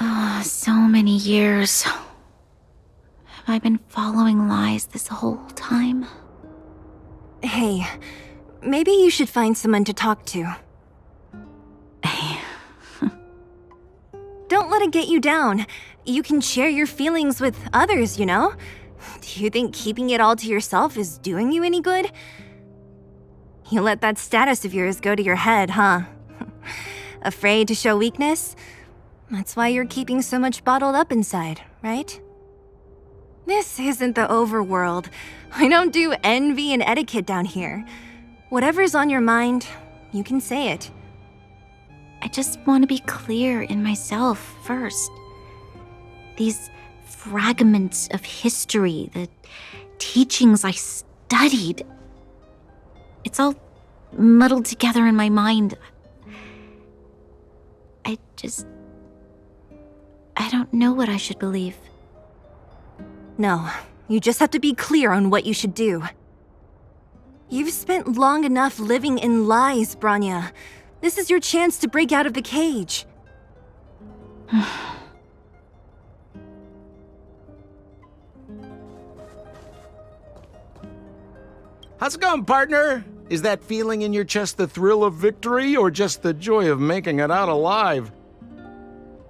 Oh, so many years. Have I been following lies this whole time? Hey, maybe you should find someone to talk to. Don't let it get you down. You can share your feelings with others, you know? Do you think keeping it all to yourself is doing you any good? You let that status of yours go to your head, huh? Afraid to show weakness? That's why you're keeping so much bottled up inside, right? This isn't the overworld. I don't do envy and etiquette down here. Whatever's on your mind, you can say it. I just want to be clear in myself first. These fragments of history, the teachings I studied, it's all muddled together in my mind. I don't know what I should believe. No, you just have to be clear on what you should do. You've spent long enough living in lies, Bronya. This is your chance to break out of the cage. How's it going, partner? Is that feeling in your chest the thrill of victory or just the joy of making it out alive?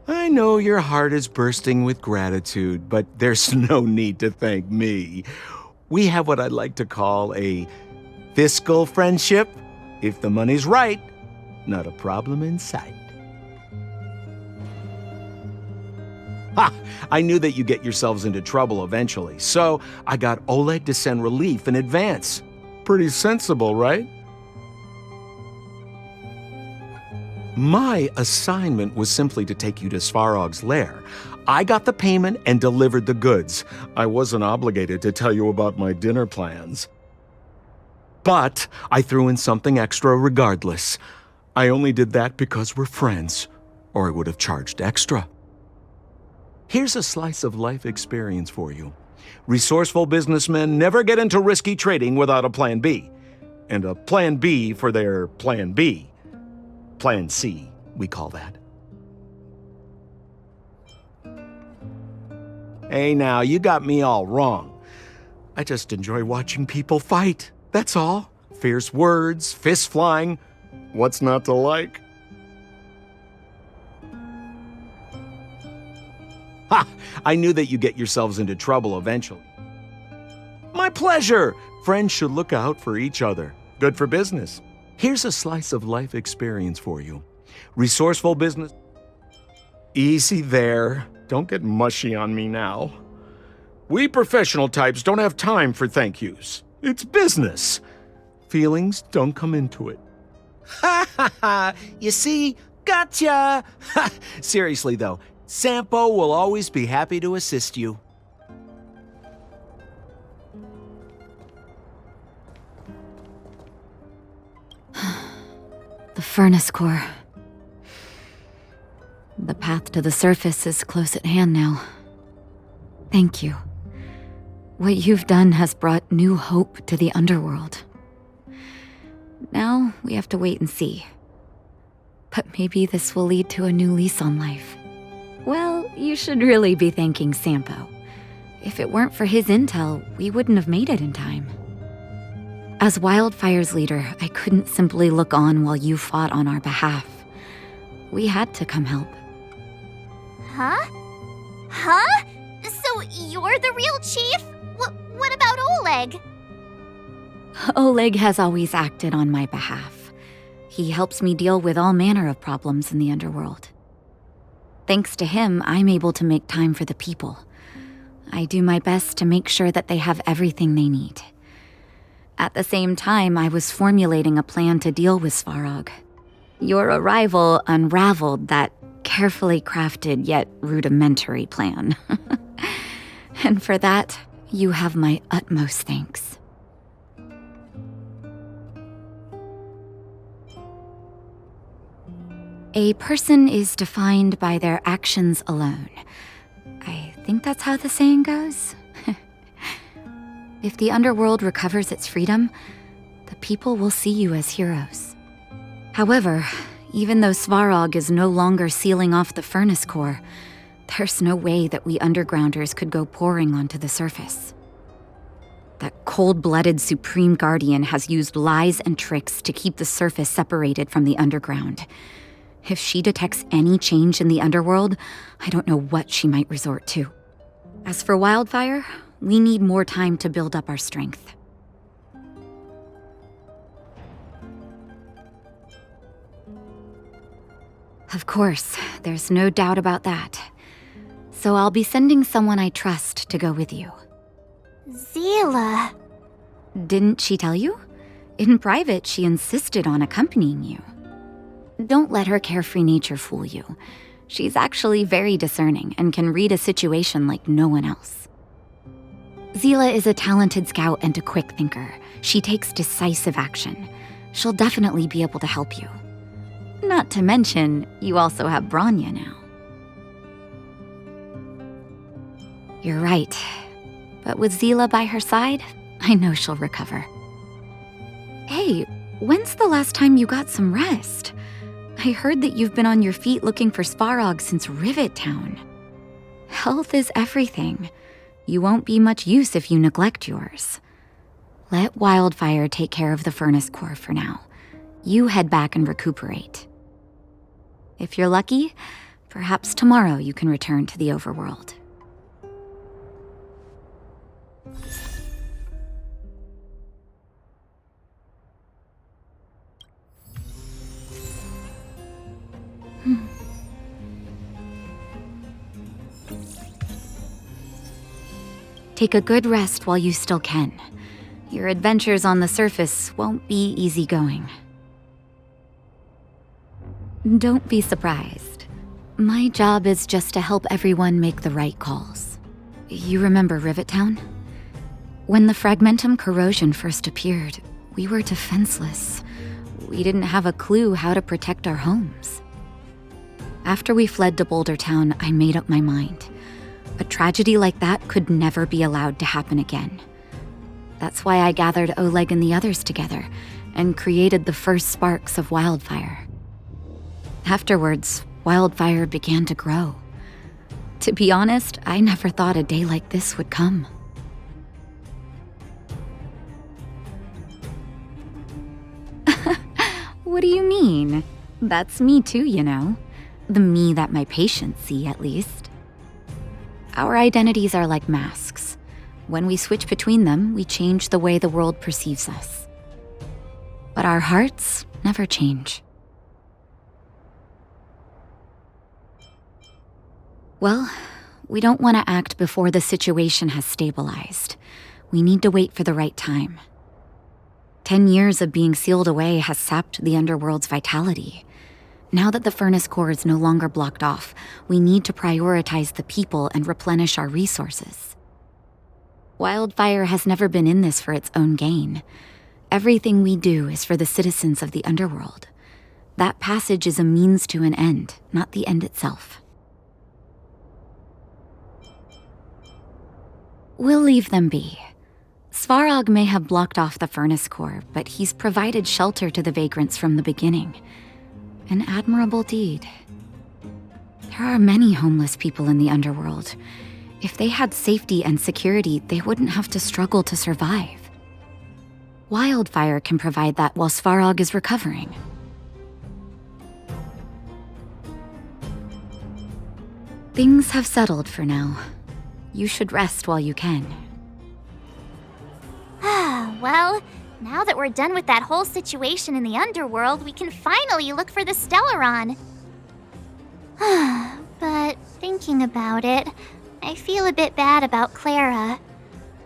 I know your heart is bursting with gratitude, but there's no need to thank me. We have what I'd like to call a fiscal friendship. If the money's right, not a problem in sight. Ha! I knew that you'd get yourselves into trouble eventually, so I got Oleg to send relief in advance. Pretty sensible, right? My assignment was simply to take you to Svarog's lair. I got the payment and delivered the goods. I wasn't obligated to tell you about my dinner plans. But I threw in something extra regardless. I only did that because we're friends, or I would have charged extra. Here's a slice of life experience for you. Resourceful businessmen never get into risky trading without a plan B. And a plan B for their plan B. Plan C, we call that. Hey now, you got me all wrong. I just enjoy watching people fight, that's all. Fierce words, fists flying. What's not to like? Ha! I knew that you'd get yourselves into trouble eventually. My pleasure! Friends should look out for each other. Good for business. Here's a slice of life experience for you. Resourceful business... Easy there. Don't get mushy on me now. We professional types don't have time for thank yous. It's business. Feelings don't come into it. Ha ha ha! You see? Gotcha! Seriously though, Sampo will always be happy to assist you. The furnace core. The path to the surface is close at hand now. Thank you. What you've done has brought new hope to the underworld. Now we have to wait and see. But maybe this will lead to a new lease on life. Well, you should really be thanking Sampo. If it weren't for his intel, we wouldn't have made it in time. As Wildfire's leader, I couldn't simply look on while you fought on our behalf. We had to come help. Huh? Huh? So you're the real chief? What about Oleg? Oleg has always acted on my behalf. He helps me deal with all manner of problems in the underworld. Thanks to him, I'm able to make time for the people. I do my best to make sure that they have everything they need. At the same time, I was formulating a plan to deal with Svarog. Your arrival unraveled that carefully crafted yet rudimentary plan. And for that, you have my utmost thanks. A person is defined by their actions alone. I think that's how the saying goes. If the underworld recovers its freedom, the people will see you as heroes. However, even though Svarog is no longer sealing off the furnace core, there's no way that we undergrounders could go pouring onto the surface. That cold-blooded Supreme Guardian has used lies and tricks to keep the surface separated from the underground. If she detects any change in the underworld, I don't know what she might resort to. As for Wildfire, we need more time to build up our strength. Of course, there's no doubt about that. So I'll be sending someone I trust to go with you. Seele. Didn't she tell you? In private, she insisted on accompanying you. Don't let her carefree nature fool you. She's actually very discerning and can read a situation like no one else. Seele is a talented scout and a quick thinker. She takes decisive action. She'll definitely be able to help you. Not to mention, you also have Bronya now. You're right. But with Seele by her side, I know she'll recover. Hey, when's the last time you got some rest? I heard that you've been on your feet looking for Svarog since Rivet Town. Health is everything. You won't be much use if you neglect yours. Let Wildfire take care of the furnace core for now. You head back and recuperate. If you're lucky, perhaps tomorrow you can return to the overworld. Take a good rest while you still can. Your adventures on the surface won't be easygoing. Don't be surprised. My job is just to help everyone make the right calls. You remember Rivet Town? When the Fragmentum corrosion first appeared, we were defenseless. We didn't have a clue how to protect our homes. After we fled to Boulder Town, I made up my mind. A tragedy like that could never be allowed to happen again. That's why I gathered Oleg and the others together and created the first sparks of wildfire. Afterwards, wildfire began to grow. To be honest, I never thought a day like this would come. What do you mean? That's me too, you know. The me that my patients see, at least. Our identities are like masks. When we switch between them, we change the way the world perceives us. But our hearts never change. Well, we don't want to act before the situation has stabilized. We need to wait for the right time. 10 years of being sealed away has sapped the underworld's vitality. Now that the furnace core is no longer blocked off, we need to prioritize the people and replenish our resources. Wildfire has never been in this for its own gain. Everything we do is for the citizens of the underworld. That passage is a means to an end, not the end itself. We'll leave them be. Svarog may have blocked off the furnace core, but he's provided shelter to the vagrants from the beginning. An admirable deed. There are many homeless people in the underworld. If they had safety and security, they wouldn't have to struggle to survive. Wildfire can provide that while Svarog is recovering. Things have settled for now. You should rest while you can. Well, now that we're done with that whole situation in the underworld, we can finally look for the Stellaron. But thinking about it, I feel a bit bad about Clara.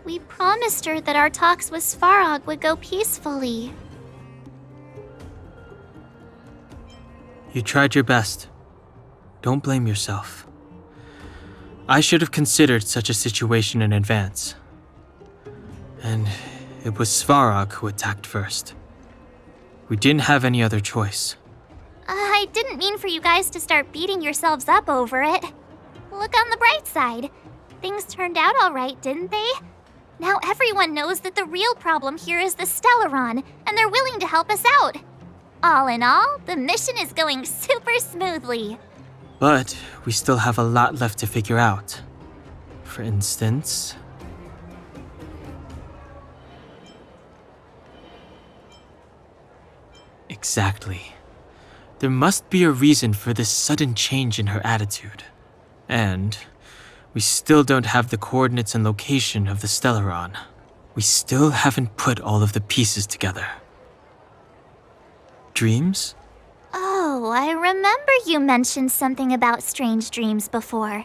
We promised her that our talks with Svarog would go peacefully. You tried your best. Don't blame yourself. I should have considered such a situation in advance. And it was Svarog who attacked first. We didn't have any other choice. I didn't mean for you guys to start beating yourselves up over it. Look on the bright side. Things turned out all right, didn't they? Now everyone knows that the real problem here is the Stellaron, and they're willing to help us out. All in all, the mission is going super smoothly. But we still have a lot left to figure out. For instance... Exactly. There must be a reason for this sudden change in her attitude. And we still don't have the coordinates and location of the Stellaron. We still haven't put all of the pieces together. Dreams? Oh, I remember you mentioned something about strange dreams before.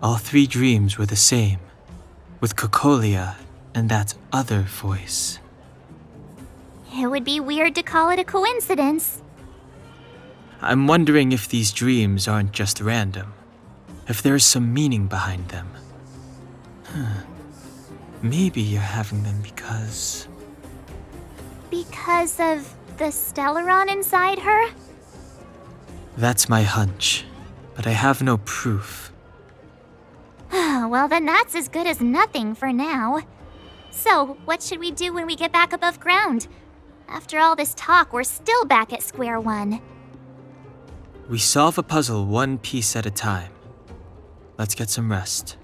All 3 dreams were the same, with Cocolia and that other voice. It would be weird to call it a coincidence. I'm wondering if these dreams aren't just random, if there's some meaning behind them. Maybe you're having them because... Because of the Stellaron inside her? That's my hunch, but I have no proof. Well, then that's as good as nothing for now. So, what should we do when we get back above ground? After all this talk, we're still back at square one. We solve a puzzle one piece at a time. Let's get some rest.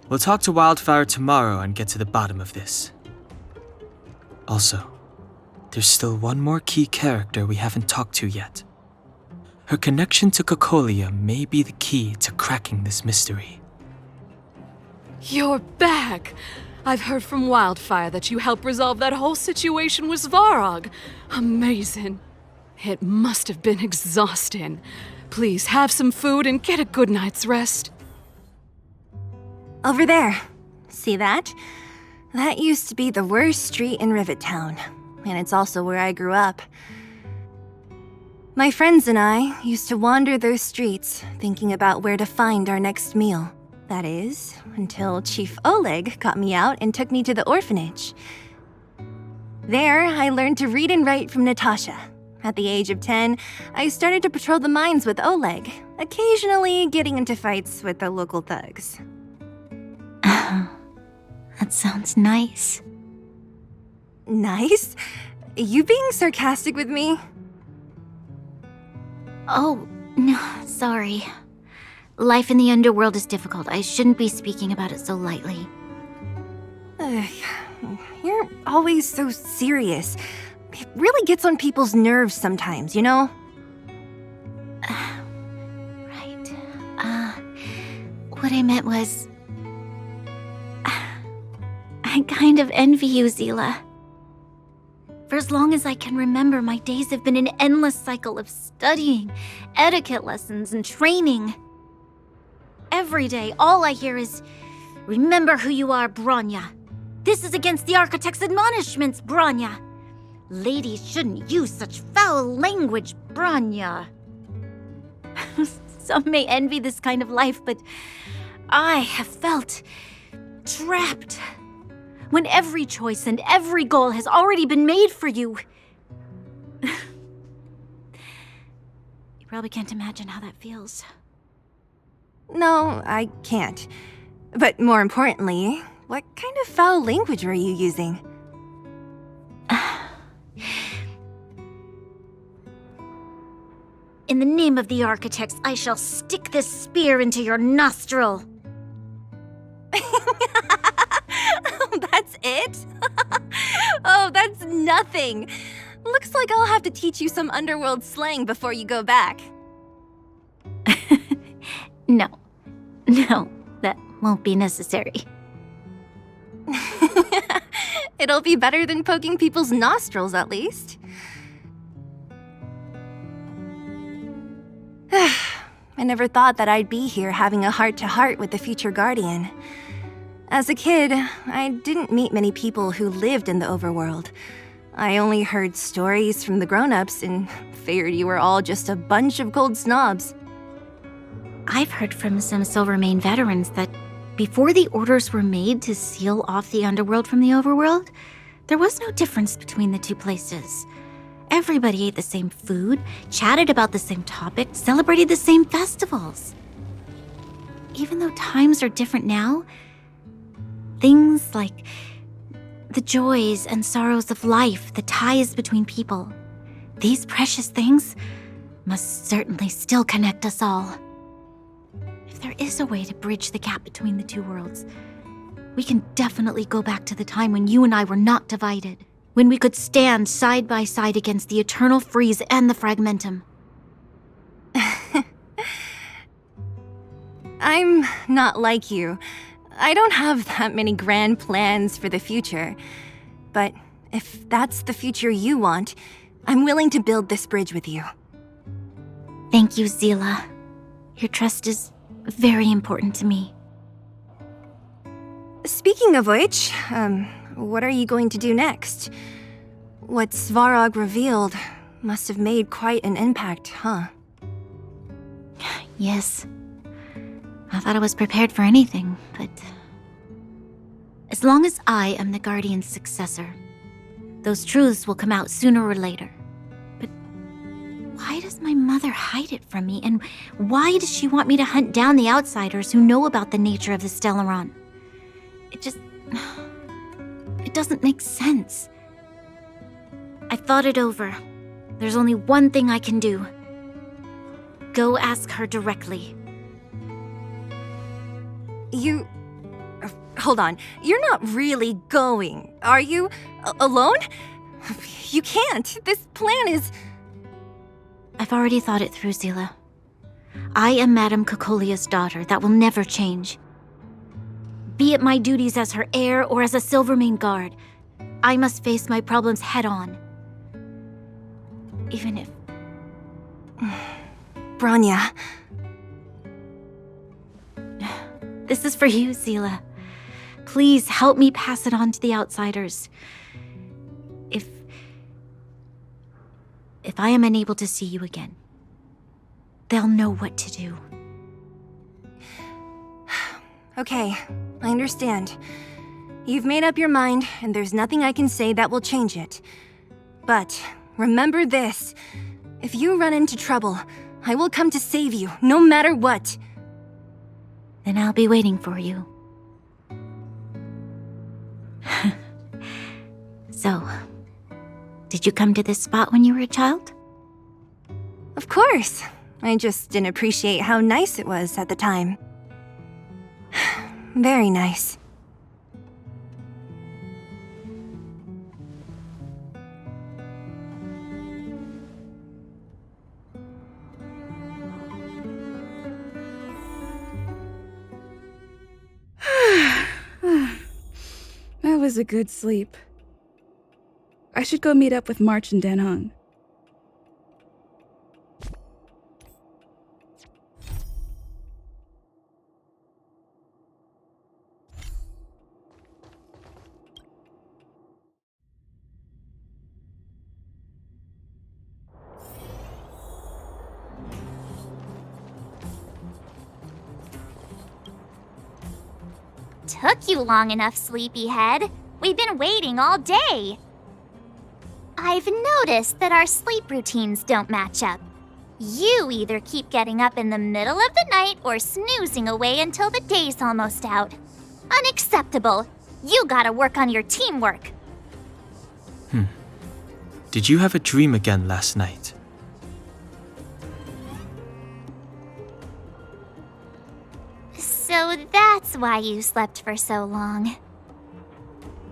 We'll talk to Wildfire tomorrow and get to the bottom of this. Also, there's still one more key character we haven't talked to yet. Her connection to Cocolia may be the key to cracking this mystery. You're back! I've heard from Wildfire that you helped resolve that whole situation with Svarog. Amazing. It must have been exhausting. Please have some food and get a good night's rest. Over there. See that? That used to be the worst street in Rivet Town, and it's also where I grew up. My friends and I used to wander those streets, thinking about where to find our next meal. That is, until Chief Oleg got me out and took me to the orphanage. There, I learned to read and write from Natasha. At the age of 10, I started to patrol the mines with Oleg, occasionally getting into fights with the local thugs. That sounds nice. Nice? You being sarcastic with me? Oh, no, sorry. Life in the underworld is difficult. I shouldn't be speaking about it so lightly. You're always so serious. It really gets on people's nerves sometimes, you know? Right. What I meant was... I kind of envy you, Seele. For as long as I can remember, my days have been an endless cycle of studying, etiquette lessons, and training. Every day, all I hear is, "Remember who you are, Bronya. This is against the Architect's admonishments, Bronya. Ladies shouldn't use such foul language, Bronya." Some may envy this kind of life, but I have felt trapped. When every choice and every goal has already been made for you. You probably can't imagine how that feels. No, I can't. But more importantly, what kind of foul language were you using? In the name of the Architects, I shall stick this spear into your nostril. That's it? Oh, that's nothing. Looks like I'll have to teach you some underworld slang before you go back. No, that won't be necessary. It'll be better than poking people's nostrils, at least. I never thought that I'd be here having a heart-to-heart with the future Guardian. As a kid, I didn't meet many people who lived in the overworld. I only heard stories from the grown-ups and figured you were all just a bunch of cold snobs. I've heard from some Silvermane veterans that before the orders were made to seal off the underworld from the overworld, there was no difference between the two places. Everybody ate the same food, chatted about the same topics, celebrated the same festivals. Even though times are different now, things like the joys and sorrows of life, the ties between people, these precious things must certainly still connect us all. If there is a way to bridge the gap between the two worlds, we can definitely go back to the time when you and I were not divided, when we could stand side by side against the Eternal Freeze and the Fragmentum. I'm not like you. I don't have that many grand plans for the future. But if that's the future you want, I'm willing to build this bridge with you. Thank you, Seele. Your trust is very important to me. Speaking of which, what are you going to do next? What Svarog revealed must have made quite an impact, huh? Yes. I thought I was prepared for anything, but... as long as I am the Guardian's successor, those truths will come out sooner or later. But why does my mother hide it from me, and why does she want me to hunt down the outsiders who know about the nature of the Stellaron? It doesn't make sense. I thought it over. There's only one thing I can do. Go ask her directly. Hold on. You're not really going, are you? Alone? You can't. This plan is... I've already thought it through, Seele. I am Madame Cocolia's daughter. That will never change. Be it my duties as her heir or as a Silvermane guard, I must face my problems head-on. Even if... Bronya. This is for you, Seele. Please help me pass it on to the outsiders. If I am unable to see you again, they'll know what to do. Okay, I understand. You've made up your mind, and there's nothing I can say that will change it. But remember this. If you run into trouble, I will come to save you, no matter what. Then I'll be waiting for you. So, did you come to this spot when you were a child? Of course. I just didn't appreciate how nice it was at the time. Very nice. That was a good sleep. I should go meet up with March and Dan Heng. Took you long enough, sleepyhead. We've been waiting all day. I've noticed that our sleep routines don't match up. You either keep getting up in the middle of the night or snoozing away until the day's almost out. Unacceptable. You gotta work on your teamwork. Did you have a dream again last night? So that's why you slept for so long.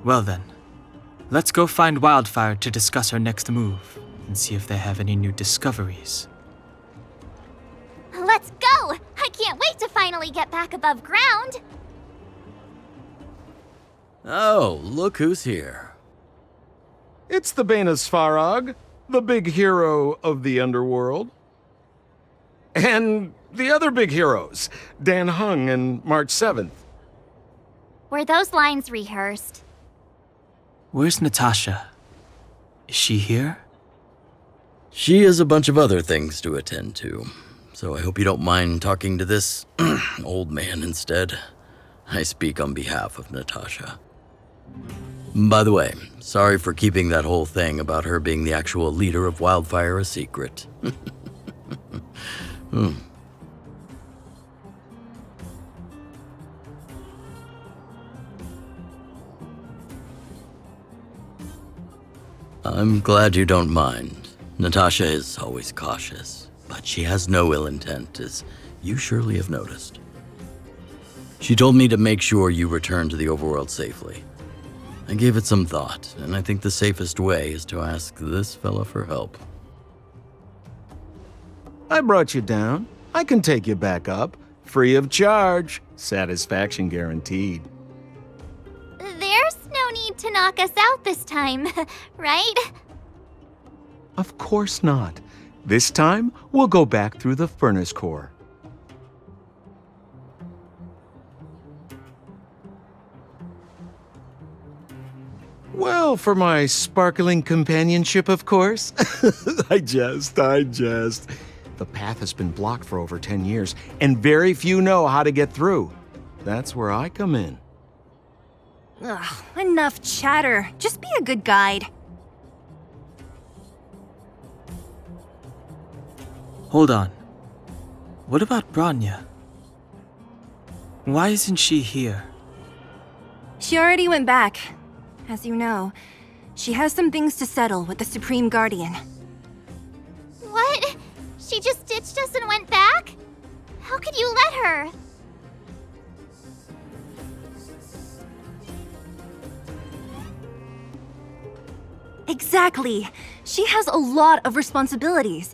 Well then, let's go find Wildfire to discuss our next move and see if they have any new discoveries. Let's go! I can't wait to finally get back above ground. Oh, look who's here. It's the Bane of Svarog, the big hero of the underworld. And the other big heroes, Dan Heng and March 7th. Were those lines rehearsed? Where's Natasha? Is she here? She has a bunch of other things to attend to, so I hope you don't mind talking to this old man instead. I speak on behalf of Natasha. By the way, sorry for keeping that whole thing about her being the actual leader of Wildfire a secret. I'm glad you don't mind. Natasha is always cautious, but she has no ill intent, as you surely have noticed. She told me to make sure you return to the overworld safely. I gave it some thought, and I think the safest way is to ask this fella for help. I brought you down. I can take you back up. Free of charge. Satisfaction guaranteed. There's no need to knock us out this time, right? Of course not. This time, we'll go back through the furnace core. Well, for my sparkling companionship, of course. I jest. The path has been blocked for over 10 years, and very few know how to get through. That's where I come in. Ugh, enough chatter. Just be a good guide. Hold on. What about Bronya? Why isn't she here? She already went back. As you know, she has some things to settle with the Supreme Guardian. What? She just ditched us and went back? How could you let her? Exactly. She has a lot of responsibilities.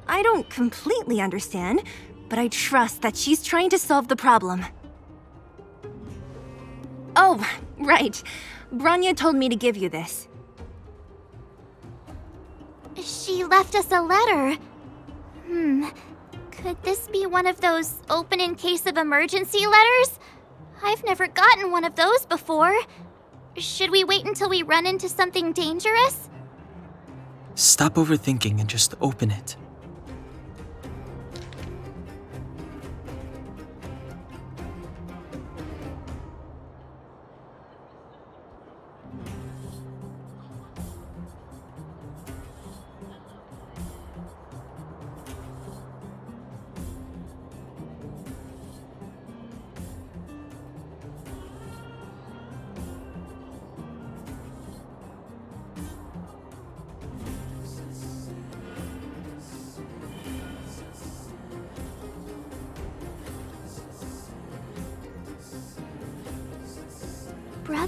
I don't completely understand, but I trust that she's trying to solve the problem. Oh, right. Bronya told me to give you this. She left us a letter. Could this be one of those open in case of emergency letters? I've never gotten one of those before. Should we wait until we run into something dangerous? Stop overthinking and just open it.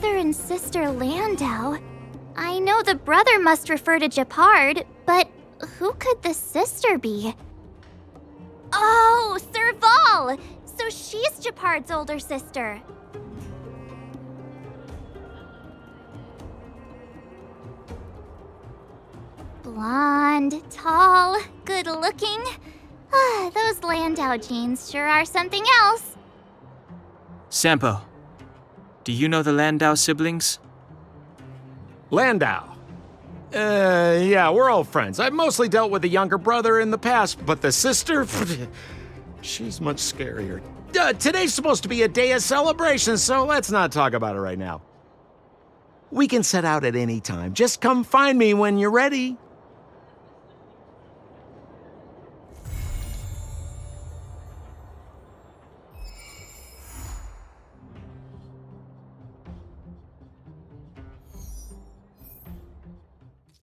brother and sister Landau. I know the brother must refer to Gepard, but who could the sister be? Oh, Serval! So she's Gepard's older sister. Blonde, tall, good-looking. Those Landau genes sure are something else. Sampo, do you know the Landau siblings? Landau? Yeah, we're old friends. I've mostly dealt with the younger brother in the past, but the sister? She's much scarier. Today's supposed to be a day of celebration, so let's not talk about it right now. We can set out at any time. Just come find me when you're ready.